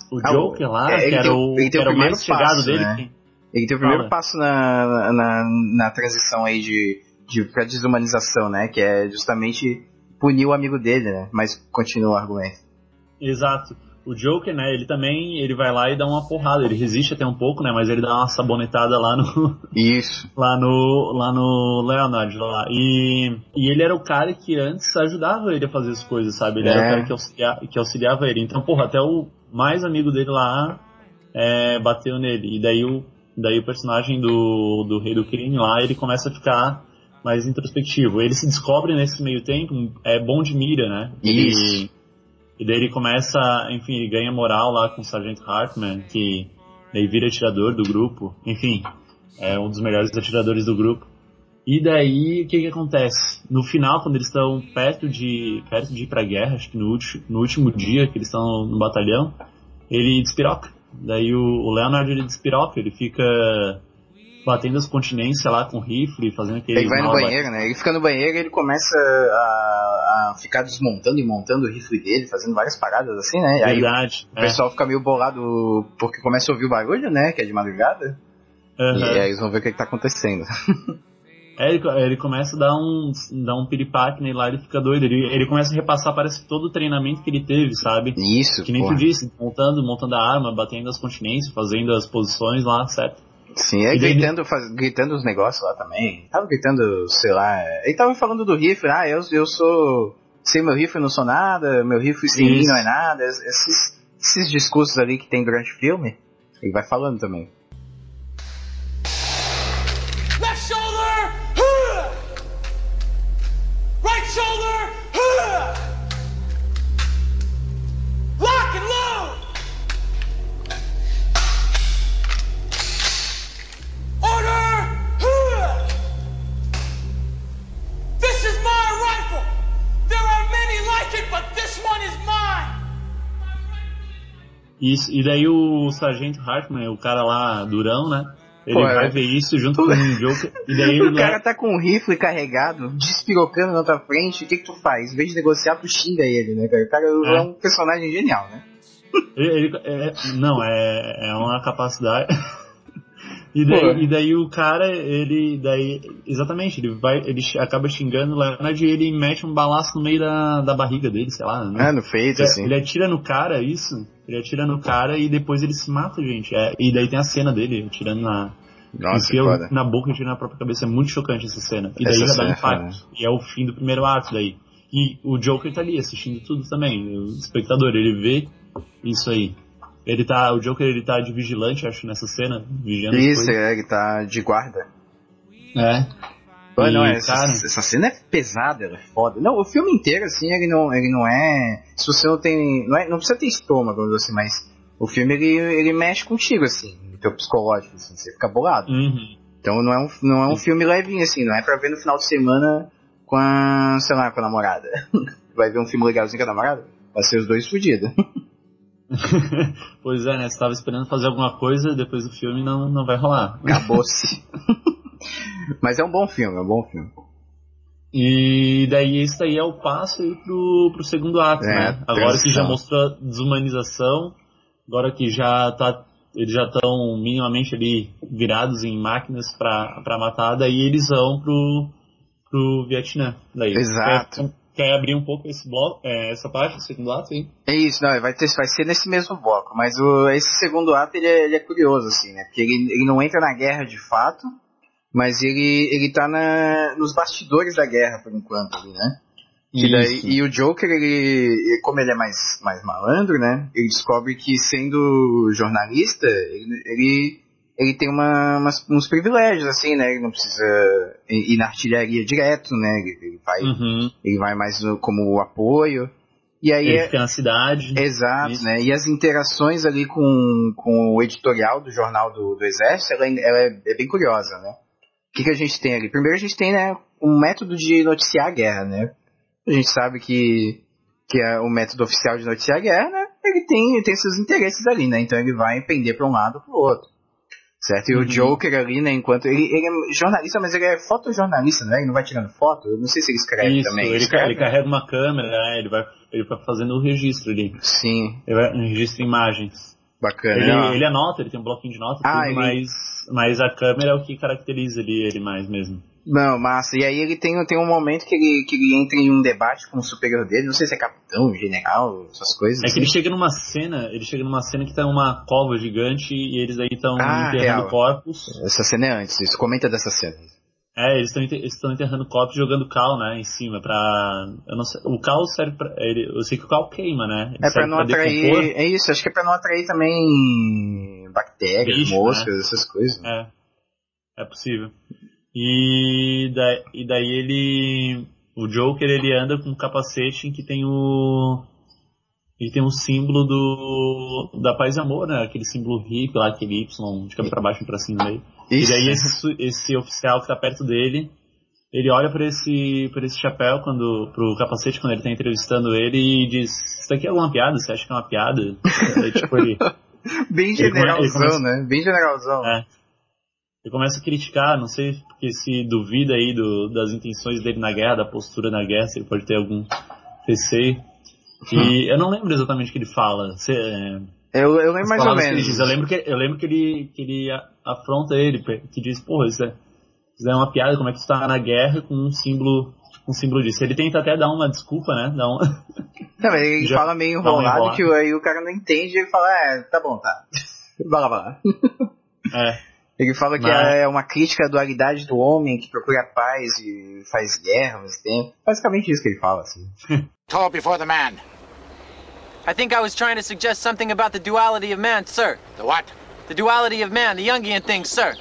O Joker lá, que era o mais chegado dele. Né? Ele tem o primeiro passo na transição aí pra desumanização, né? Que é justamente punir o amigo dele, né? Mas continua o argumento. Exato. O Joker, né, ele vai lá e dá uma porrada, ele resiste até um pouco, né, mas ele dá uma sabonetada lá no... Isso. lá no Leonard, lá. E ele era o cara que antes ajudava ele a fazer as coisas, sabe? Ele era o cara que auxiliava ele. Então, porra, até o mais amigo dele lá bateu nele. E daí o personagem do Rei do Crime lá, ele começa a ficar mais introspectivo. Ele se descobre nesse meio tempo, é bom de mira, né? Isso. E daí ele começa, enfim, ele ganha moral lá com o Sargento Hartman, que daí vira atirador do grupo. Enfim, é um dos melhores atiradores do grupo. E daí, o que acontece? No final, quando eles estão perto de ir pra guerra, acho que no último dia que eles estão no batalhão, ele despiroca. Daí o Leonard, ele despiroca, ele fica batendo as continências lá com o rifle, fazendo aquele... Ele vai no banheiro, né? Ele fica no banheiro e ele começa a ficar desmontando e montando o rifle dele, fazendo várias paradas assim, né? Verdade. Aí o pessoal fica meio bolado porque começa a ouvir o barulho, né? Que é de madrugada. Uhum. E aí eles vão ver o que tá acontecendo. Ele começa a dar um piripaque nele lá, ele fica doido. Ele começa a repassar, parece que todo o treinamento que ele teve, sabe? Isso, que nem tu disse, montando a arma, batendo as continências, fazendo as posições lá, certo? Sim, gritando os negócios lá também. Tava gritando, sei lá. Ele tava falando do rifle, eu sou. Sem meu rifle não sou nada, meu rifle sem mim não é nada. Esses discursos ali que tem durante o filme, ele vai falando também. Left shoulder! Right shoulder! Lock and load! Order! This is my rifle! There are many like it, but this one is mine! Isso, e daí o Sargento Hartman, o cara lá durão, né? Ele vai ver isso junto com o Joker. E daí o cara tá com um rifle carregado, despirocando na tua frente, o que tu faz? Em vez de negociar, tu xinga ele, né, cara? O cara é um personagem genial, né? Não, é uma capacidade. E daí o cara, exatamente, ele acaba xingando o Leonard e ele mete um balaço no meio da barriga dele, sei lá, né? No peito, assim. Ele atira no cara, ele atira no cara e depois ele se mata, gente. E daí tem a cena dele atirando na boca e atirando na própria cabeça, é muito chocante essa cena. E daí já dá impacto, e é o fim do primeiro ato daí. E o Joker tá ali assistindo tudo também, o espectador, ele vê isso aí. O Joker, ele tá de vigilante, acho, nessa cena, vigiando. Isso, ele tá de guarda. Essa cena é pesada, ela é foda. Não, o filme inteiro, assim, ele não é... Se você não tem... Não precisa ter estômago, assim, mas o filme, ele mexe contigo, assim, no teu psicológico, assim, você fica bolado. Uhum. Então não é um filme levinho, assim, não é pra ver no final de semana com a namorada. Vai ver um filme legalzinho com a namorada? Vai ser os dois fodidos. Pois é, né? Você tava esperando fazer alguma coisa, depois do filme não vai rolar. Acabou-se. Mas é um bom filme. E daí esse daí é o passo aí pro segundo ato, né? Agora que já mostrou a desumanização, agora que eles já estão minimamente ali virados em máquinas pra matar, daí eles vão pro Vietnã. Daí. Exato. Quer abrir um pouco esse bloco, essa parte do segundo ato, hein? É isso, não, vai ser nesse mesmo bloco, mas esse segundo ato ele é curioso, assim, né? Porque ele não entra na guerra de fato, mas ele tá nos bastidores da guerra por enquanto, ali, né? E o Joker, ele, como ele é mais malandro, né? Ele descobre que sendo jornalista, ele tem uns privilégios, assim, né? Ele não precisa ir na artilharia direto, né? Ele vai mais como apoio. E aí ele fica na cidade. Exato, isso. Né? E as interações ali com o editorial do jornal do Exército, ela é bem curiosa, né? O que a gente tem ali? Primeiro a gente tem, né, um método de noticiar a guerra, né? A gente sabe que é o método oficial de noticiar a guerra, né? Ele tem seus interesses ali, né? Então ele vai pender para um lado ou para o outro. Certo? E o Joker ali, né, enquanto... Ele é jornalista, mas ele é fotojornalista, né? Ele não vai tirando foto. Eu não sei se ele escreve também. Ele carrega uma câmera, né? Ele vai fazendo o registro ali. Sim. Ele registra imagens. Bacana. Ele anota, ele tem um bloquinho de notas, mas a câmera é o que caracteriza ele mais mesmo. Não, massa. E aí ele tem um momento que ele entra em um debate com o superior dele, não sei se é capitão, general, essas coisas. É que ele chega numa cena que tá uma cova gigante e eles aí estão enterrando corpos. Essa cena é antes, isso, comenta dessa cena. Eles estão enterrando corpos e jogando cal, né, em cima pra... Eu não sei, o cal serve pra... eu sei que o cal queima, né? Ele pra não atrair... Decompor. É isso, acho que é pra não atrair também bactérias, bicho, moscas, né? Essas coisas. É possível. E daí o Joker, ele anda com um capacete em que tem um símbolo da paz e amor, né? Aquele símbolo hippie lá, aquele Y de cabeça pra baixo e pra cima meio. E daí esse oficial que tá perto dele, ele olha pra esse chapéu, pro capacete, quando ele tá entrevistando ele, e diz: isso daqui é alguma piada? Você acha que é uma piada? Aí, tipo, bem generalzão, né? Bem generalzão. Ele começa a criticar, não sei porque se duvida aí das intenções dele na guerra, da postura na guerra, se ele pode ter algum receio. E eu não lembro exatamente o que ele fala. Eu lembro mais ou menos. Eu lembro que ele afronta ele, que diz: porra, isso é uma piada, como é que tu tá na guerra com um símbolo disso. Ele tenta até dar uma desculpa, né? Não, ele fala meio enrolado que aí o cara não entende e ele fala: tá bom, tá. Vai lá. Ele fala que é uma crítica à dualidade do homem que procura paz e faz guerra ao mesmo tempo. Basicamente isso que ele fala, assim. Call before the man. I think I was trying to suggest something about the duality of man, sir. The what? The duality of man, the Jungian thing, sir.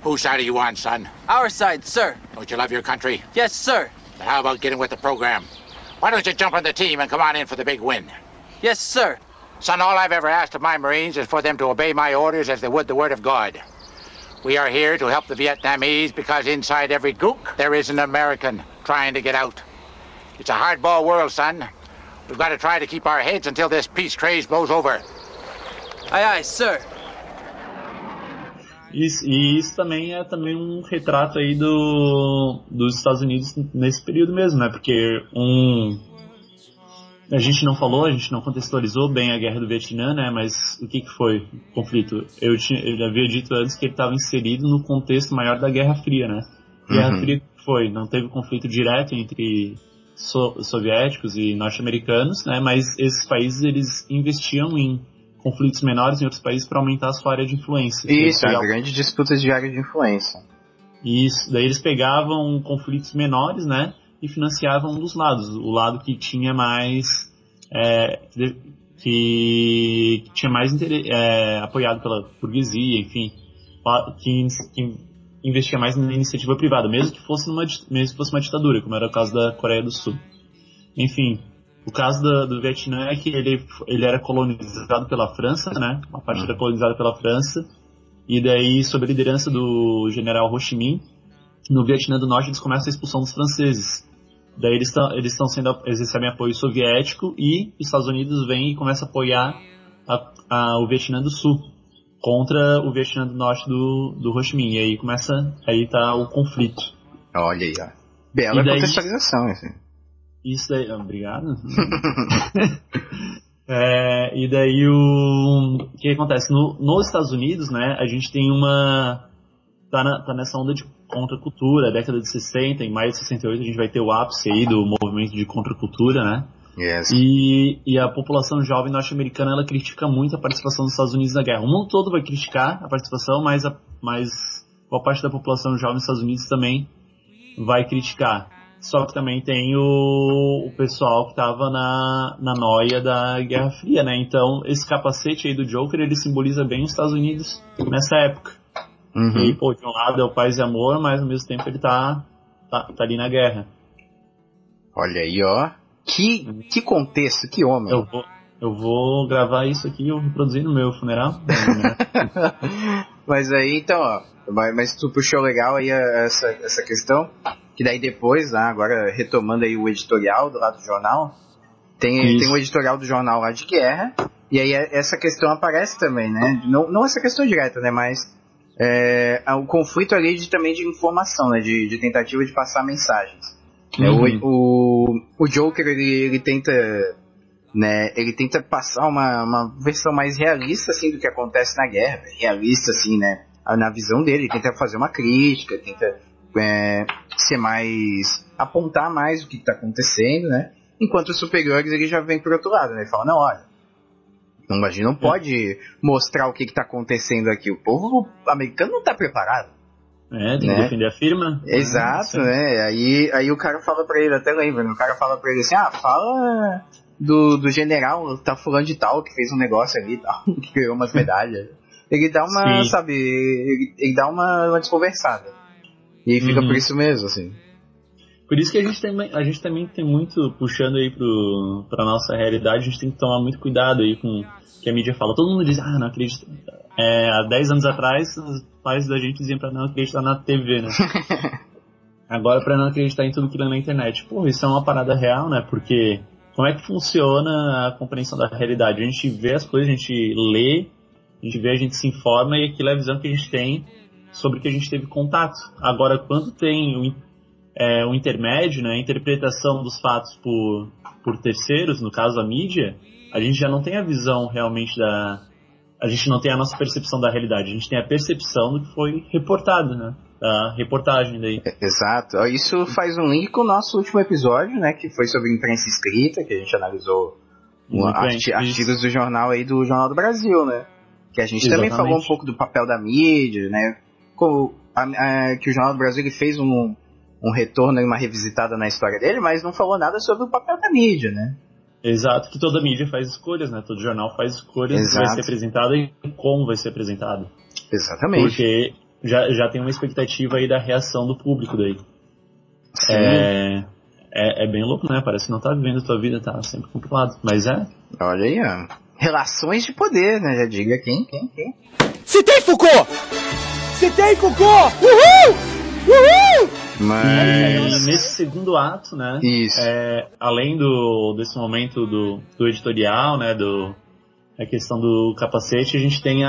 Whose side are you on, son? Our side, sir. Don't you love your country? Yes, sir. Then how about getting with the program? Why don't you jump on the team and come on in for the big win? Yes, sir. Son, all I've ever asked of my Marines is for them to obey my orders as they would the word of God. We are here to help the Vietnamese because inside every gook there is an American trying to get out. It's a hardball world, son. We've got to try to keep our heads until this peace craze blows over. Aye, aye, sir. E isso também é um retrato aí dos Estados Unidos nesse período mesmo, né? Porque A gente não falou, a gente não contextualizou bem a Guerra do Vietnã, né? Mas o que foi o conflito? Eu havia dito antes que ele estava inserido no contexto maior da Guerra Fria, né? Guerra Fria não teve conflito direto entre soviéticos e norte-americanos, né? Mas esses países, eles investiam em conflitos menores em outros países para aumentar a sua área de influência. Isso, a grande disputa de área de influência. Isso, daí eles pegavam conflitos menores, né? E financiavam um dos lados, o lado que tinha mais que tinha mais apoiado pela burguesia, enfim, que investia mais na iniciativa privada, mesmo que fosse uma ditadura, como era o caso da Coreia do Sul. Enfim, o caso do Vietnã é que ele era colonizado pela França, né? Uma parte era colonizada pela França, e daí, sob a liderança do general Ho Chi Minh, no Vietnã do Norte eles começam a expulsão dos franceses. Daí eles recebem apoio soviético e os Estados Unidos vêm e começam a apoiar o Vietnã do Sul contra o Vietnã do Norte do Ho Chi Minh. E aí tá o conflito. Olha aí, ó. Bela contextualização, assim. Isso daí, obrigado. E daí o que acontece? Nos Estados Unidos, né, a gente tem tá nessa onda de contracultura, década de 60, em maio de 68 a gente vai ter o ápice aí do movimento de contracultura, né? Yes. E a população jovem norte-americana, ela critica muito a participação dos Estados Unidos na guerra. O mundo todo vai criticar a participação, mas boa parte da população jovem dos Estados Unidos também vai criticar. Só que também tem o pessoal que estava na noia da Guerra Fria, né? Então, esse capacete aí do Joker, ele simboliza bem os Estados Unidos nessa época. E, pô, de um lado é o paz e amor, mas ao mesmo tempo ele tá ali na guerra. Olha aí, ó. Que contexto, que homem. Eu vou gravar isso aqui e eu reproduzir no meu funeral. Mas aí, então, ó. Mas tu puxou legal aí essa questão. Que daí depois, agora retomando aí o editorial do lado do jornal, tem um editorial do jornal lá de guerra. E aí essa questão aparece também, né? Não essa questão direta, né? Mas o conflito ali também de informação, né? De tentativa de passar mensagens. O Joker, ele tenta, né? Ele tenta passar uma versão mais realista, assim, do que acontece na guerra. Realista, assim, né? Na visão dele, ele tenta fazer uma crítica, tenta ser mais, apontar mais o que está acontecendo, né? Enquanto os superiores, ele já vem por outro lado, né? Ele fala, não, olha, a gente não pode mostrar o que está acontecendo aqui. O povo americano não está preparado. Tem que defender a firma. Exato, né? Aí o cara fala pra ele, até lembra, né? O cara fala pra ele assim, fala do general, tá fulano de tal, que fez um negócio ali e tal, que ganhou umas medalhas. Ele dá uma, sabe, ele dá uma desconversada. E aí fica por isso mesmo, assim. Por isso que a gente também tem muito, puxando aí pra nossa realidade, a gente tem que tomar muito cuidado aí com o que a mídia fala. Todo mundo diz, não acredito. Há 10 anos atrás, os pais da gente diziam pra não acreditar na TV, né? Agora pra não acreditar em tudo que lê na internet. Pô, isso é uma parada real, né? Porque como é que funciona a compreensão da realidade? A gente vê as coisas, a gente lê, a gente se informa e aquilo é a visão que a gente tem sobre o que a gente teve contato. Agora, quando tem o intermédio, né, a interpretação dos fatos por terceiros, no caso a mídia, a gente já não tem a visão realmente a gente não tem a nossa percepção da realidade, a gente tem a percepção do que foi reportado, né, da reportagem daí. Exato, isso faz um link com o nosso último episódio, né, que foi sobre imprensa escrita, que a gente analisou artigos do jornal aí, do Jornal do Brasil, né, que a gente também falou um pouco do papel da mídia, né, que o Jornal do Brasil ele fez um retorno, uma revisitada na história dele, mas não falou nada sobre o papel da mídia, né? Exato, que toda mídia faz escolhas, né? Todo jornal faz escolhas do que vai ser apresentado e como vai ser apresentado. Exatamente. Porque já tem uma expectativa aí da reação do público daí. Sim. É bem louco, né? Parece que não tá vivendo a tua vida, tá sempre complicado. Mas Olha aí, ó. Relações de poder, né? Já diga quem? Citei Foucault! Uhul! Uhul! Mas nesse segundo ato, né? Isso. Além desse momento do editorial, né? A questão do capacete, a gente tem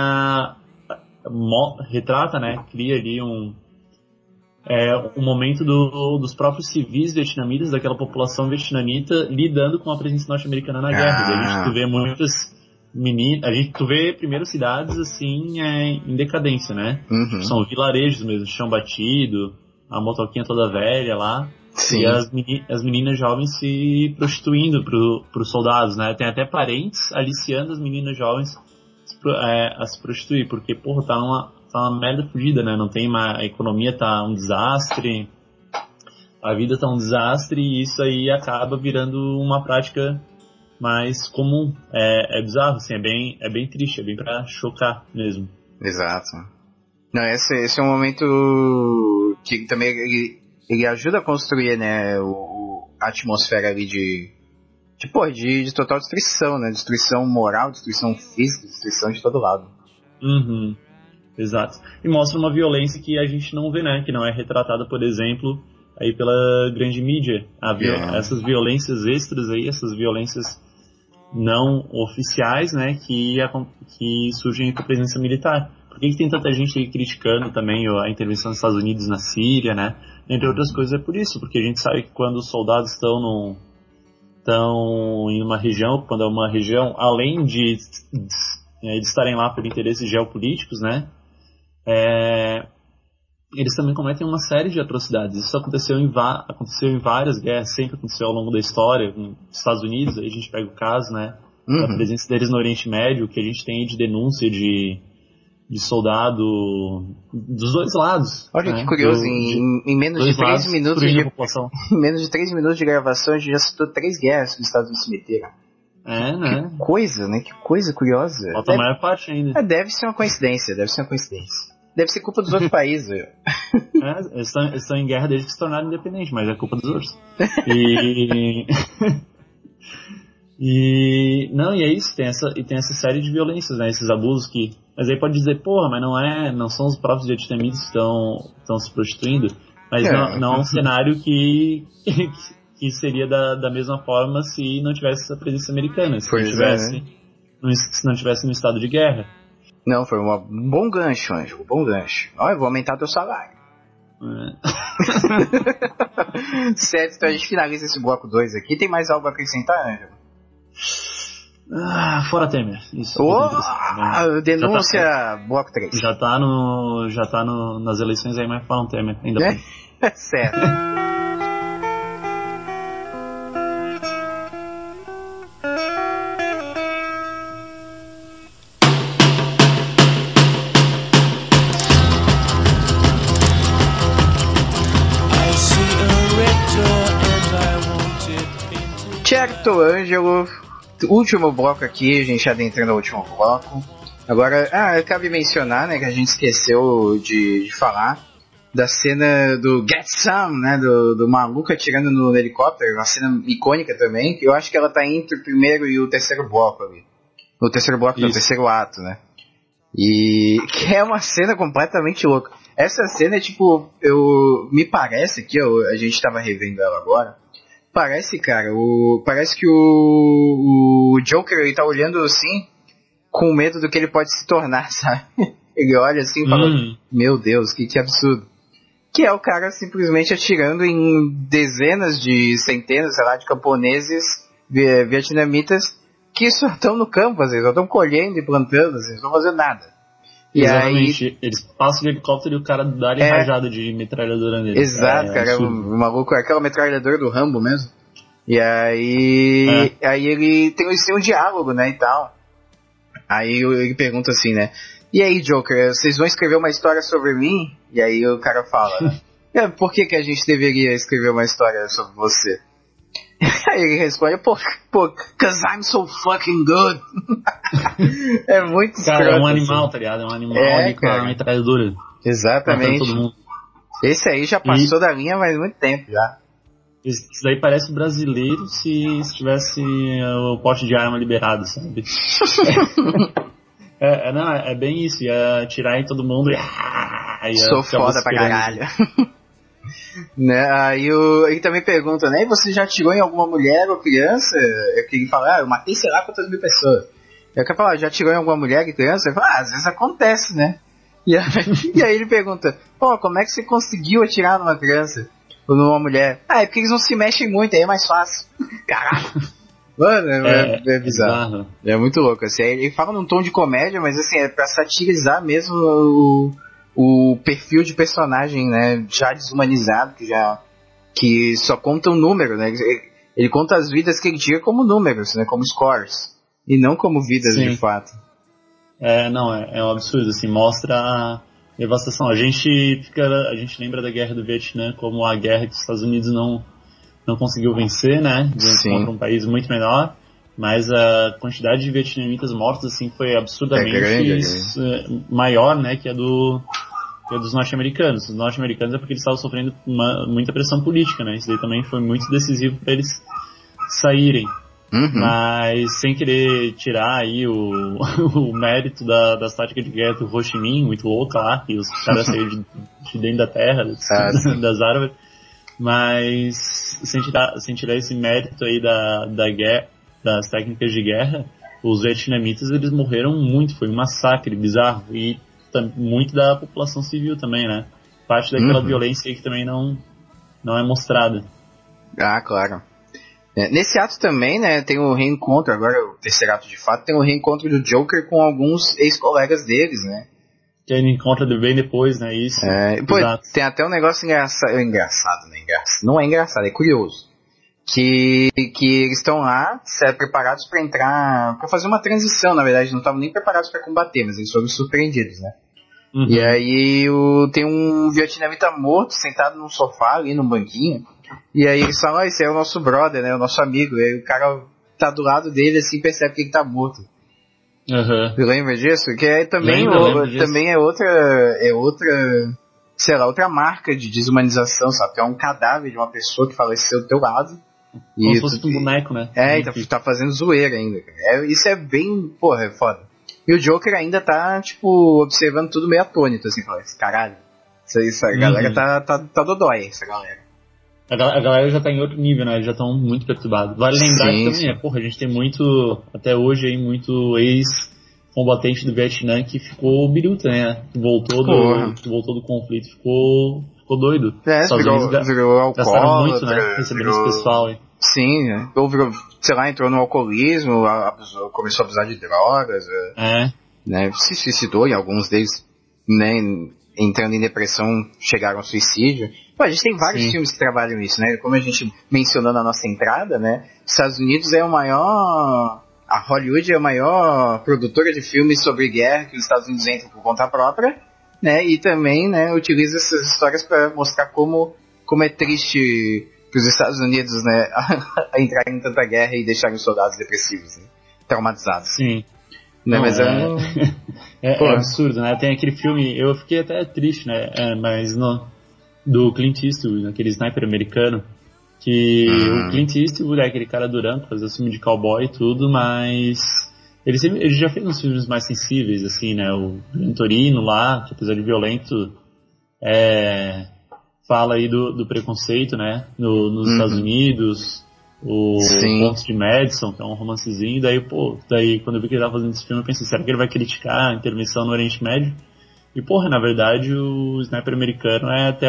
retrata, né? Cria ali o momento dos próprios civis vietnamitas, daquela população vietnamita, lidando com a presença norte-americana na guerra. A gente vê muitas meninas, tu vê primeiro cidades assim em decadência, né? São vilarejos mesmo, chão batido, a motoquinha toda velha lá. Sim. E as meninas jovens se prostituindo pros soldados, né? Tem até parentes aliciando as meninas jovens a se prostituir, porque, porra, tá uma merda fodida, né? Não tem a economia tá um desastre, a vida tá um desastre, e isso aí acaba virando uma prática mais comum. É bizarro, assim, é bem triste, é bem pra chocar mesmo. Exato. Não, esse é um momento que também ele ajuda a construir, né, a atmosfera ali de total destruição, né? Destruição moral, destruição física, destruição de todo lado. Exato. E mostra uma violência que a gente não vê, né? Que não é retratada, por exemplo, aí pela grande mídia. Essas violências extras aí, essas violências não oficiais, né? Que surgem com a presença militar. Por que tem tanta gente aí criticando também a intervenção dos Estados Unidos na Síria, né? Entre outras coisas é por isso, porque a gente sabe que quando os soldados estão em uma região, quando é uma região, além de estarem lá por interesses geopolíticos, né? Eles também cometem uma série de atrocidades. Isso aconteceu em várias guerras, sempre aconteceu ao longo da história. Nos Estados Unidos, aí a gente pega o caso, né? Da presença deles no Oriente Médio, que a gente tem de denúncia de soldado dos dois lados. Olha, né? Que curioso, em menos de 3 minutos em menos de 3 minutos de gravação a gente já citou 3 guerras que os Estados Unidos se meteram. Né? Que coisa, né? Que coisa curiosa. Falta a maior parte ainda. Deve ser uma coincidência. Deve ser culpa dos outros países. Eles estão em guerra desde que se tornaram independentes, mas é culpa dos outros. E é isso, tem essa série de violências, né? Esses abusos que... Mas aí pode dizer, porra, mas não são os próprios vietnamitas que estão se prostituindo. Mas não é um cenário que seria da mesma forma se não tivesse essa presença americana, se não tivesse no estado de guerra. Não, foi um bom gancho, Ângelo, um bom gancho. Olha, eu vou aumentar teu salário. Certo, então a gente finaliza esse bloco 2 aqui. Tem mais algo a acrescentar, Ângelo? Fora Temer. Isso. Denúncia, bloco 3. Já tá nas eleições aí, mas fora Temer. Ainda bem. Certo. Certo, Ângelo. Último bloco aqui, a gente adentrando ao último bloco. Agora, cabe mencionar, né, que a gente esqueceu de falar da cena do Get Some, né, do maluco atirando no helicóptero, uma cena icônica também, que eu acho que ela tá entre o primeiro e o terceiro bloco ali. No terceiro bloco, no terceiro ato, né. E que é uma cena completamente louca. Essa cena é tipo, me parece que a gente tava revendo ela agora. Parece, cara, parece que o Joker, ele tá olhando assim, com medo do que ele pode se tornar, sabe? Ele olha assim e fala, meu Deus, que absurdo. Que é o cara simplesmente atirando em dezenas de centenas, sei lá, de camponeses vietnamitas que só estão no campo, assim, só estão colhendo e plantando, assim, não estão fazendo nada. Exatamente, aí, eles passam de helicóptero e o cara dá rajada de metralhadora nele. Exato, cara, um maluco, aquela metralhadora do Rambo mesmo. E aí, aí ele tem um diálogo, né, e tal. Aí ele pergunta assim, né, e aí, Joker, vocês vão escrever uma história sobre mim? E aí o cara fala, por que a gente deveria escrever uma história sobre você? Aí ele responde, cause I'm so fucking good. É muito escroto. Cara, é um animal, tá ligado? É um animal ali com a metralhadora. Exatamente. Todo mundo. Esse aí já passou da linha faz muito tempo já. Isso daí parece brasileiro se tivesse o porte de arma liberado, sabe? É bem isso, ia atirar em todo mundo e sou foda pra caralho. Né? Aí ele também pergunta, né? E você já atirou em alguma mulher ou criança? Ele fala, eu matei sei lá quantas mil pessoas. Eu quero falar, já atirou em alguma mulher e criança? Ele fala, às vezes acontece, né? E aí ele pergunta, pô, como é que você conseguiu atirar numa criança? Ou numa mulher? É porque eles não se mexem muito, aí é mais fácil. Caralho. Mano, é bizarro. É muito louco, assim, ele fala num tom de comédia, mas assim, é pra satirizar mesmo o perfil de personagem, né, já desumanizado, que só conta um número, né, ele conta as vidas que ele tinha como números, né, como scores, e não como vidas de fato. É um absurdo, assim, mostra a devastação. A gente lembra da Guerra do Vietnã como a guerra que os Estados Unidos não conseguiu vencer, né, contra um país muito menor, mas a quantidade de vietnamitas mortos, assim, foi absurdamente maior, né, que a dos norte-americanos. Os norte-americanos é porque eles estavam sofrendo muita pressão política, né, isso daí também foi muito decisivo para eles saírem. Mas sem querer tirar aí o mérito das táticas de guerra do Ho Chi Minh, muito louca lá, que os caras saíram de dentro da terra, das árvores. Mas sem tirar esse mérito aí da guerra, das técnicas de guerra, os vietnamitas eles morreram muito, foi um massacre bizarro, e muito da população civil também, né? Parte daquela violência aí que também não é mostrada. Ah, claro. Nesse ato também, né, tem o reencontro, agora o terceiro ato de fato, tem o reencontro do Joker com alguns ex-colegas deles, né? Que ele encontra bem depois, né, isso. Pô, tem até um negócio engraçado, né, não é engraçado, é curioso. Que eles estão lá, preparados para entrar, para fazer uma transição, na verdade, não estavam nem preparados para combater, mas eles foram surpreendidos, né? E aí tem um vietnamita morto, sentado num sofá ali, num banquinho. E aí eles falam, esse é o nosso brother, né, o nosso amigo. E aí o cara tá do lado dele assim, percebe que ele tá morto. Você lembra disso? Que é também, também é outra, sei lá, outra marca de desumanização, sabe? Que é um cadáver de uma pessoa que faleceu do teu lado. Como se fosse um boneco, né? E tá fazendo zoeira ainda. Isso é bem, porra, é foda. E o Joker ainda tá, tipo, observando tudo meio atônito, assim, falando, caralho, isso, a galera tá dodói, essa galera. A galera já tá em outro nível, né? Eles já estão muito perturbados. Vale lembrar que também, a gente tem muito, até hoje aí, muito ex-combatente do Vietnã que ficou biruta, né? Que voltou do conflito, ficou doido. Virou alcoólatra. Gastaram muito, né? Recebendo esse pessoal aí. Sim, né? Ou virou, sei lá, entrou no alcoolismo, começou a abusar de drogas, né? Se suicidou, e alguns deles, né, entrando em depressão, chegaram ao suicídio. Pô, a gente tem vários filmes que trabalham isso, né? Como a gente mencionou na nossa entrada, né? Os Estados Unidos é a Hollywood é a maior produtora de filmes sobre guerra que os Estados Unidos entram por conta própria, né? E também, né, utiliza essas histórias para mostrar como é triste para os Estados Unidos, né, a entrarem em tanta guerra e deixarem os soldados depressivos, né? Traumatizados. Sim. Né, mas é absurdo, né? Tem aquele filme, eu fiquei até triste, né? Mas do Clint Eastwood, aquele sniper americano, que o Clint Eastwood é aquele cara durão, fazia filme de cowboy e tudo, mas ele já fez uns filmes mais sensíveis, assim, né? O Gran Torino lá, que apesar de violento, fala aí do preconceito, né? Nos Estados Unidos. O Pontos de Madison, que é um romancezinho, daí quando eu vi que ele tava fazendo esse filme, eu pensei, será que ele vai criticar a intervenção no Oriente Médio? E na verdade o sniper americano é até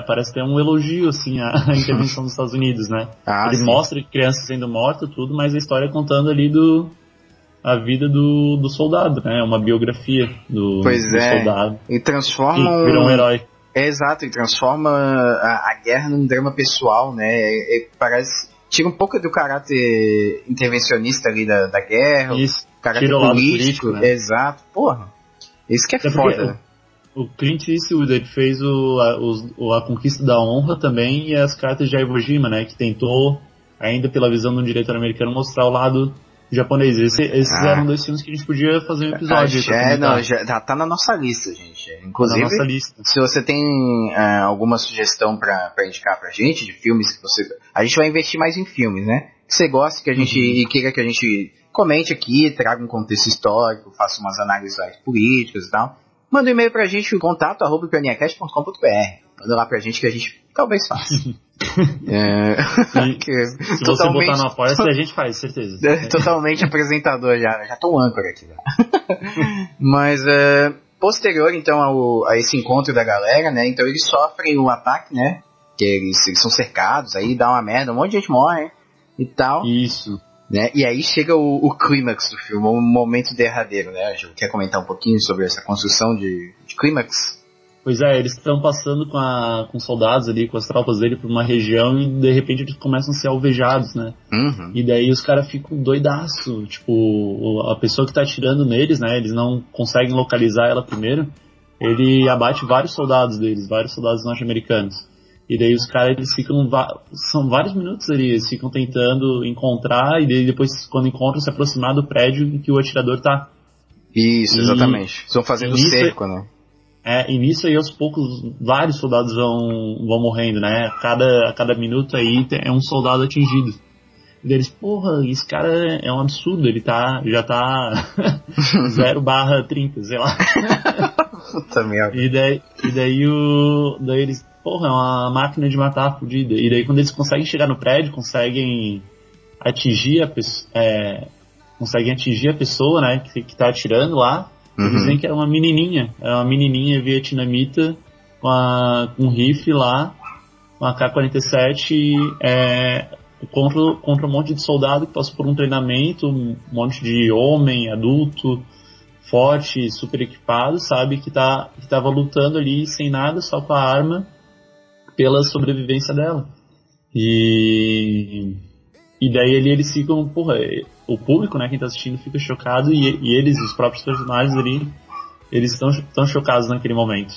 parece ter um elogio, assim, à intervenção dos Estados Unidos, né? Ele mostra crianças sendo mortas, tudo, mas a história contando ali a vida do soldado, né? Uma biografia do soldado. E transforma virou um herói. Exato, e transforma a guerra num drama pessoal, né? Parece, tira um pouco do caráter intervencionista ali da guerra, o caráter político, né? Exato, isso que é foda. O Clint Eastwood fez a Conquista da Honra também, e as Cartas de Iwo Jima, né? Que tentou, ainda pela visão de um diretor americano, mostrar o lado japonês. Esses eram dois filmes que a gente podia fazer um episódio. Já tá na nossa lista, gente. Inclusive, nossa lista. Se você tem alguma sugestão pra indicar pra gente, de filmes que você... A gente vai investir mais em filmes, né? Que você gosta, que a gente e queira que a gente comente aqui, traga um contexto histórico, faça umas análises políticas e tal. Manda um e-mail pra gente, contato@pioniacast.com.br. Manda lá pra gente que a gente talvez faça. Se você botar no apoio, a gente faz, certeza. Totalmente apresentador já tô um âncora aqui. Mas posterior, então, a esse encontro da galera, né? Então eles sofrem um ataque, né? Que eles são cercados, aí dá uma merda, um monte de gente morre e tal. Isso. Né? E aí chega o clímax do filme, o momento derradeiro, né? Gil, quer comentar um pouquinho sobre essa construção de clímax? Pois é, eles estão passando com soldados ali, com as tropas dele por uma região e de repente eles começam a ser alvejados, né? Uhum. E daí os caras ficam doidaço, tipo, a pessoa que tá atirando neles, né? Eles não conseguem localizar ela primeiro, ele abate vários soldados deles, vários soldados norte-americanos. E daí os caras, eles ficam, são vários minutos ali, eles ficam tentando encontrar e daí depois, quando encontram, se aproximar do prédio em que o atirador tá. Isso, exatamente. Estão fazendo cerco, né? E nisso aí, aos poucos, vários soldados vão morrendo, né? A cada minuto aí é um soldado atingido. E eles, porra, esse cara é um absurdo, ele já tá 0/30, sei lá. Puta merda. E daí eles, porra, é uma máquina de matar fodida. E daí quando eles conseguem chegar no prédio, conseguem atingir a pessoa, né, que tá atirando lá. Eles dizem que era uma menininha vietnamita com um rifle lá, uma K-47, contra um monte de soldado que passou por um treinamento, um monte de homem, adulto, forte, super equipado, sabe, que tava lutando ali sem nada, só com a arma, pela sobrevivência dela. E daí eles ficam, porra, o público, né, quem tá assistindo fica chocado e eles, os próprios personagens ali, eles estão chocados naquele momento.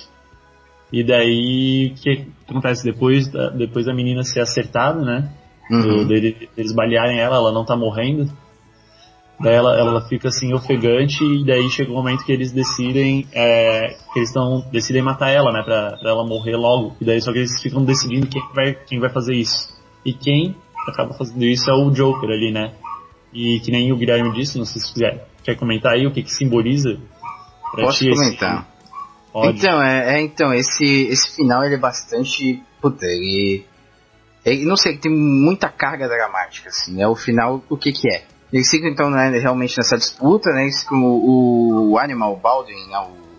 E daí, o que acontece? Depois da menina ser acertada, né, eles balearem ela não tá morrendo, daí ela fica assim, ofegante, e daí chega o momento que eles decidem matar ela, né, pra ela morrer logo. E daí só que eles ficam decidindo quem vai fazer isso. E quem acaba fazendo isso é o Joker ali, né? E que nem o Guilherme disse, não sei se você quer comentar aí o que simboliza. Posso comentar? Pode. Então, esse final ele é bastante... Puta, ele não sei, tem muita carga dramática, assim, né? O final, o que é? Eles ficam, então, né, realmente nessa disputa, né? Eles ficam o Animal Baldwin,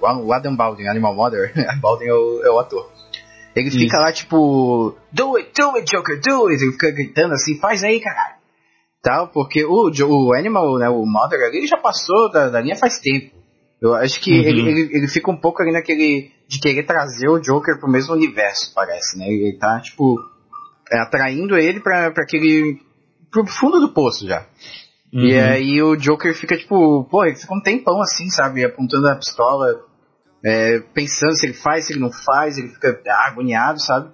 o Adam Baldwin, Animal Mother, Baldwin é o ator. Ele fica lá, tipo, do it, Joker, do it! Ele fica gritando assim, faz aí, caralho! Tal, porque o Animal, né, o Mother ali, ele já passou da linha faz tempo. Eu acho que ele fica um pouco ali naquele de querer trazer o Joker pro mesmo universo, parece, né? Ele tá, tipo, atraindo ele pro fundo do poço já. E aí o Joker fica, tipo, pô, ele fica um tempão assim, sabe? Apontando a pistola, pensando se ele faz, se ele não faz, ele fica agoniado, sabe?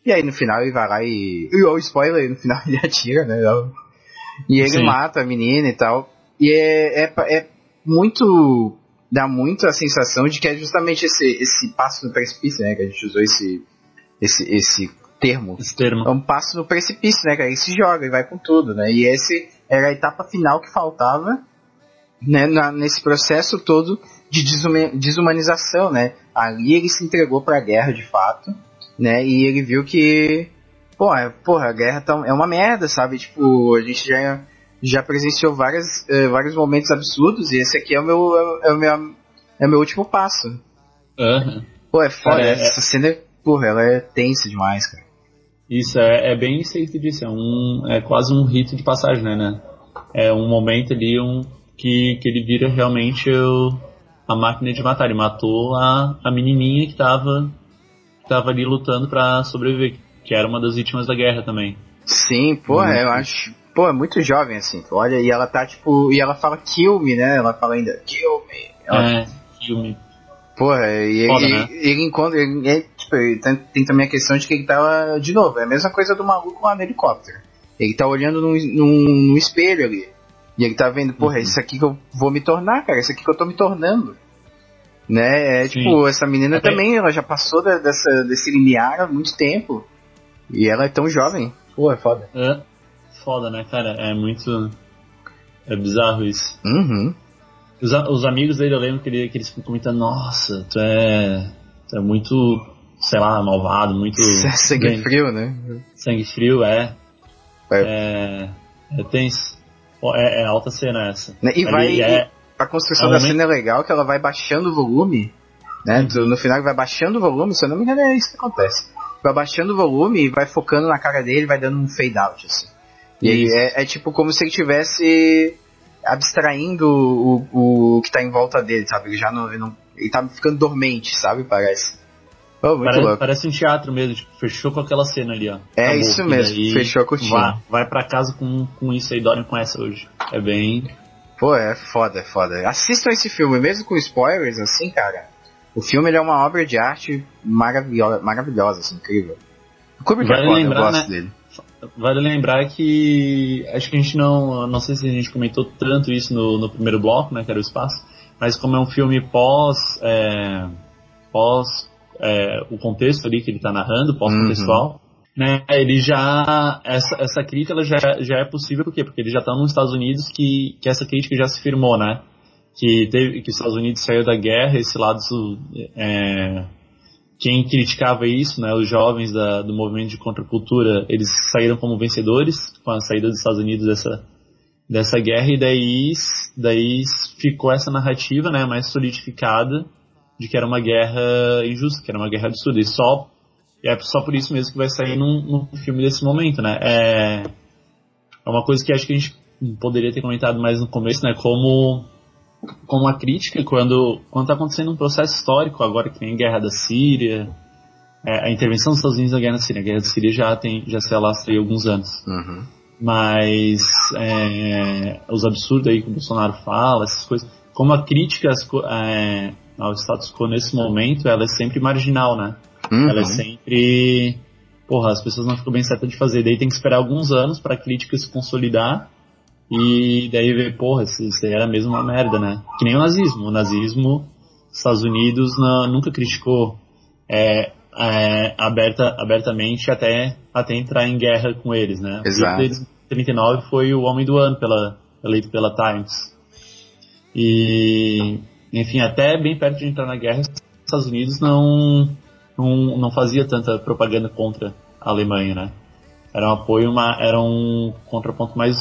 E aí no final ele vai lá e o spoiler, no final ele atira, né? E ele mata a menina e tal. E é muito... Dá muito a sensação de que é justamente esse passo no precipício, né? Que a gente usou esse termo. Esse termo. É um passo no precipício, né? Que ele se joga e vai com tudo, né? E esse era a etapa final que faltava, né? Nesse processo todo de desumanização, né? Ali ele se entregou pra guerra de fato, né? E ele viu que... Porra, a guerra é uma merda, sabe? Tipo, a gente já presenciou vários momentos absurdos e esse aqui é o meu último passo. Pô, é foda, essa cena, porra, ela é tensa demais, cara. Isso, é bem isso aí que tu disse, é quase um rito de passagem, né? É um momento ali que ele vira realmente a máquina de matar. Ele matou a menininha que tava ali lutando pra sobreviver, que era uma das vítimas da guerra também. Sim, porra, eu acho... Pô, é muito jovem, assim. Olha, e ela tá, tipo... E ela fala kill me, né? Ela fala ainda kill me. Kill me. Porra, e foda, né? ele encontra... Ele tem também a questão de que ele tava... De novo, é a mesma coisa do maluco lá no helicóptero. Ele tá olhando num espelho ali. E ele tá vendo, porra, isso aqui que eu vou me tornar, cara. Isso aqui que eu tô me tornando. Né? Tipo, essa menina também, ela já passou desse limiar há muito tempo. E ela é tão jovem. Pô, é foda. Foda, né, cara? É muito... É bizarro isso. Os amigos dele, eu lembro que eles ficam comentando, nossa, tu é muito, sei lá, malvado, muito... Sangue frio, né? Sangue frio, é tenso. É alta cena essa. E a construção da cena é legal, que ela vai baixando o volume né? No final ele vai baixando o volume, se eu não me engano é isso que acontece. Vai baixando o volume e vai focando na cara dele, vai dando um fade out, assim. E aí é tipo como se ele estivesse abstraindo o que tá em volta dele, sabe? Ele já ele tá ficando dormente, sabe? Parece. Muito louco. Parece um teatro mesmo, tipo, fechou com aquela cena ali, ó. É acabou, isso mesmo, fechou a cortina. Vai pra casa com isso aí, dorme com essa hoje. É bem... Pô, é foda. Assistam esse filme, mesmo com spoilers, assim, cara. O filme ele é uma obra de arte maravilhosa, assim, incrível. O Kubrick é foda, eu gosto dele. Vale lembrar que... Acho que a gente não sei se a gente comentou tanto isso no primeiro bloco, né, que era o espaço. Mas como é um filme pós o contexto ali que ele tá narrando, pós-contextual, né, ele já... Essa crítica ela já é possível, por quê? Porque ele já tá nos Estados Unidos que essa crítica já se firmou, né? Que os Estados Unidos saiu da guerra, esse lado... Quem criticava isso, né, os jovens do movimento de contracultura, eles saíram como vencedores com a saída dos Estados Unidos dessa guerra, e daí ficou essa narrativa, né, mais solidificada de que era uma guerra injusta, que era uma guerra absurda, e é só por isso mesmo que vai sair num filme desse momento, né. É uma coisa que acho que a gente poderia ter comentado mais no começo, né, como a crítica, quando está acontecendo um processo histórico, agora que tem a guerra da Síria, a intervenção dos Estados Unidos na guerra da Síria. A guerra da Síria já se alastra aí há alguns anos. Mas os absurdos aí que o Bolsonaro fala, essas coisas, como a crítica ao status quo nesse momento, ela é sempre marginal, né? Ela é sempre... Porra, as pessoas não ficam bem certas de fazer. Daí tem que esperar alguns anos para a crítica se consolidar. E daí ver, porra, isso aí era mesmo uma merda, né? Que nem o nazismo. O nazismo, os Estados Unidos nunca criticou abertamente até entrar em guerra com eles, né? Exato. O deles, em 39, foi o Homem do Ano, eleito pela Times. E, enfim, até bem perto de entrar na guerra, os Estados Unidos não fazia tanta propaganda contra a Alemanha, né? Era um apoio, era um contraponto mais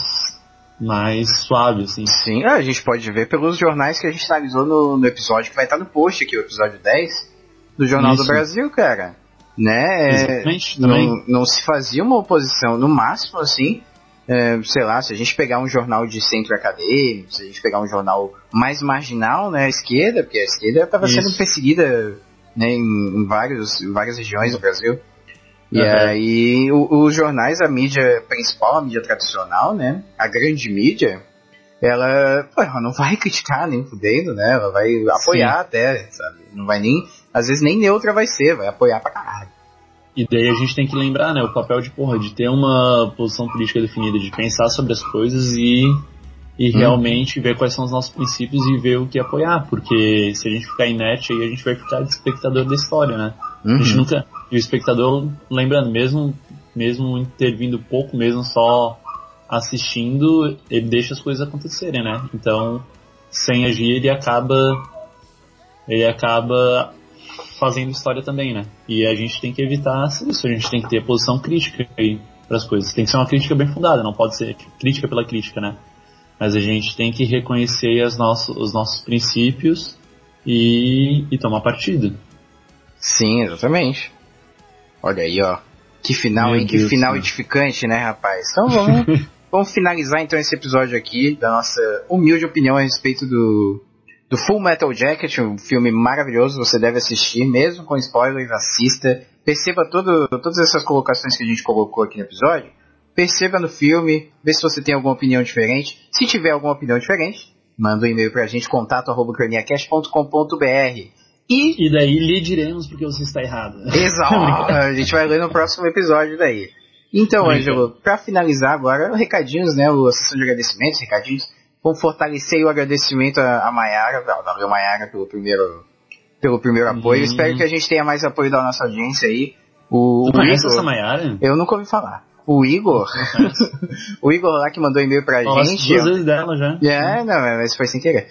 suave, assim. Sim, a gente pode ver pelos jornais que a gente analisou no episódio que vai estar no post aqui, o episódio 10 do Jornal do Brasil, cara. Né? Exatamente, também. Não se fazia uma oposição, no máximo, assim, sei lá, se a gente pegar um jornal de centro acadêmico, se a gente pegar um jornal mais marginal, né, a esquerda, porque a esquerda estava sendo perseguida, né, em várias regiões do Brasil. E aí os jornais, a mídia principal, a mídia tradicional, né, a grande mídia, ela não vai criticar nem fudendo, né, ela vai apoiar até, sabe, não vai nem, às vezes nem neutra vai apoiar pra caralho. E daí a gente tem que lembrar, né, o papel de ter uma posição política definida, de pensar sobre as coisas e realmente ver quais são os nossos princípios e ver o que apoiar, porque se a gente ficar inerte aí, a gente vai ficar de espectador da história, né? A gente nunca... E o espectador, lembrando, mesmo intervindo pouco, mesmo só assistindo, ele deixa as coisas acontecerem, né? Então, sem agir, ele acaba fazendo história também, né? E a gente tem que evitar isso, a gente tem que ter posição crítica aí para as coisas. Tem que ser uma crítica bem fundada, não pode ser crítica pela crítica, né? Mas a gente tem que reconhecer os nossos princípios e tomar partido. Sim, exatamente. Olha aí, ó. Que final, hein? Que final edificante, né, rapaz? Então vamos finalizar então esse episódio aqui da nossa humilde opinião a respeito do Full Metal Jacket, um filme maravilhoso, você deve assistir, mesmo com spoilers, assista. Perceba todas essas colocações que a gente colocou aqui no episódio. Perceba no filme, vê se você tem alguma opinião diferente. Se tiver alguma opinião diferente, manda um e-mail pra gente, contato@craniacast.com.br. E daí lhe diremos porque você está errado. Exato. A gente vai ler no próximo episódio daí. Então, Ângelo, pra finalizar agora, recadinhos, né? A sessão de agradecimentos, recadinhos. Vamos fortalecer o agradecimento a Mayara, valeu Mayara pelo primeiro apoio. Espero que a gente tenha mais apoio da nossa audiência aí. Tu conhece essa Mayara? Eu nunca ouvi falar. O Igor, o Igor lá que mandou e-mail pra gente. 2 vezes dela já. Não, mas foi sem querer.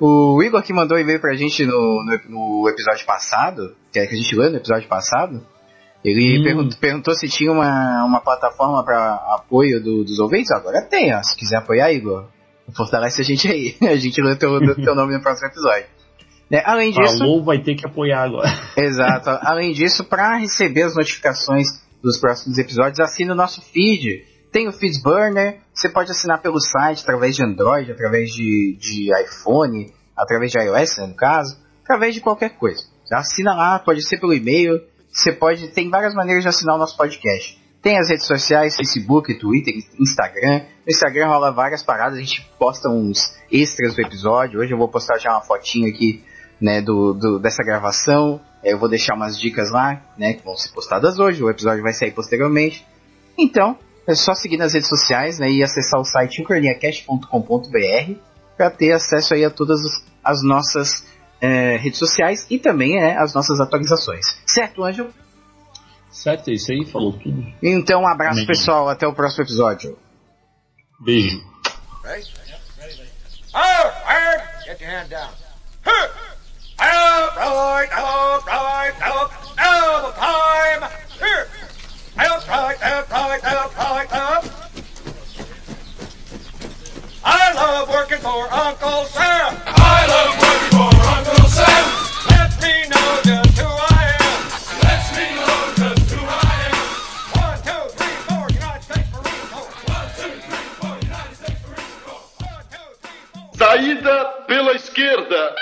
O Igor que mandou e-mail pra gente no episódio passado, que a gente leu no episódio passado, ele perguntou se tinha uma plataforma pra apoio dos ouvintes. Agora tem, ó. Se quiser apoiar, Igor, fortalece a gente aí. A gente lê teu nome no próximo episódio. Né? Além disso... Falou, vai ter que apoiar agora. Exato. Além disso, para receber as notificações dos próximos episódios, assine o nosso feed. Tem o Feedburner, você pode assinar pelo site, através de Android, através de iPhone, através de iOS, né, no caso, através de qualquer coisa. Assina lá, pode ser pelo e-mail, tem várias maneiras de assinar o nosso podcast. Tem as redes sociais, Facebook, Twitter, Instagram. No Instagram rola várias paradas, a gente posta uns extras do episódio. Hoje eu vou postar já uma fotinha aqui, né, dessa gravação. Eu vou deixar umas dicas lá, né, que vão ser postadas hoje. O episódio vai sair posteriormente. Então, é só seguir nas redes sociais, né, e acessar o site ucraniacast.com.br para ter acesso aí a todas as nossas redes sociais e também as nossas atualizações. Certo, Ângelo? Certo, é isso aí, falou tudo. Então, um abraço, Amém. pessoal. Até o próximo episódio. Beijo. Get your hand down. Right, now the time. Here. Right. I love working for Uncle Sam. I love working for Uncle Sam. Let me know just who I am. Let me know just who I am. 1, 2, 3, 4, United States Marine Corps. 1, 2, 3, 4, United States Marine Corps. 1, 2, 3, 4. Saída pela esquerda.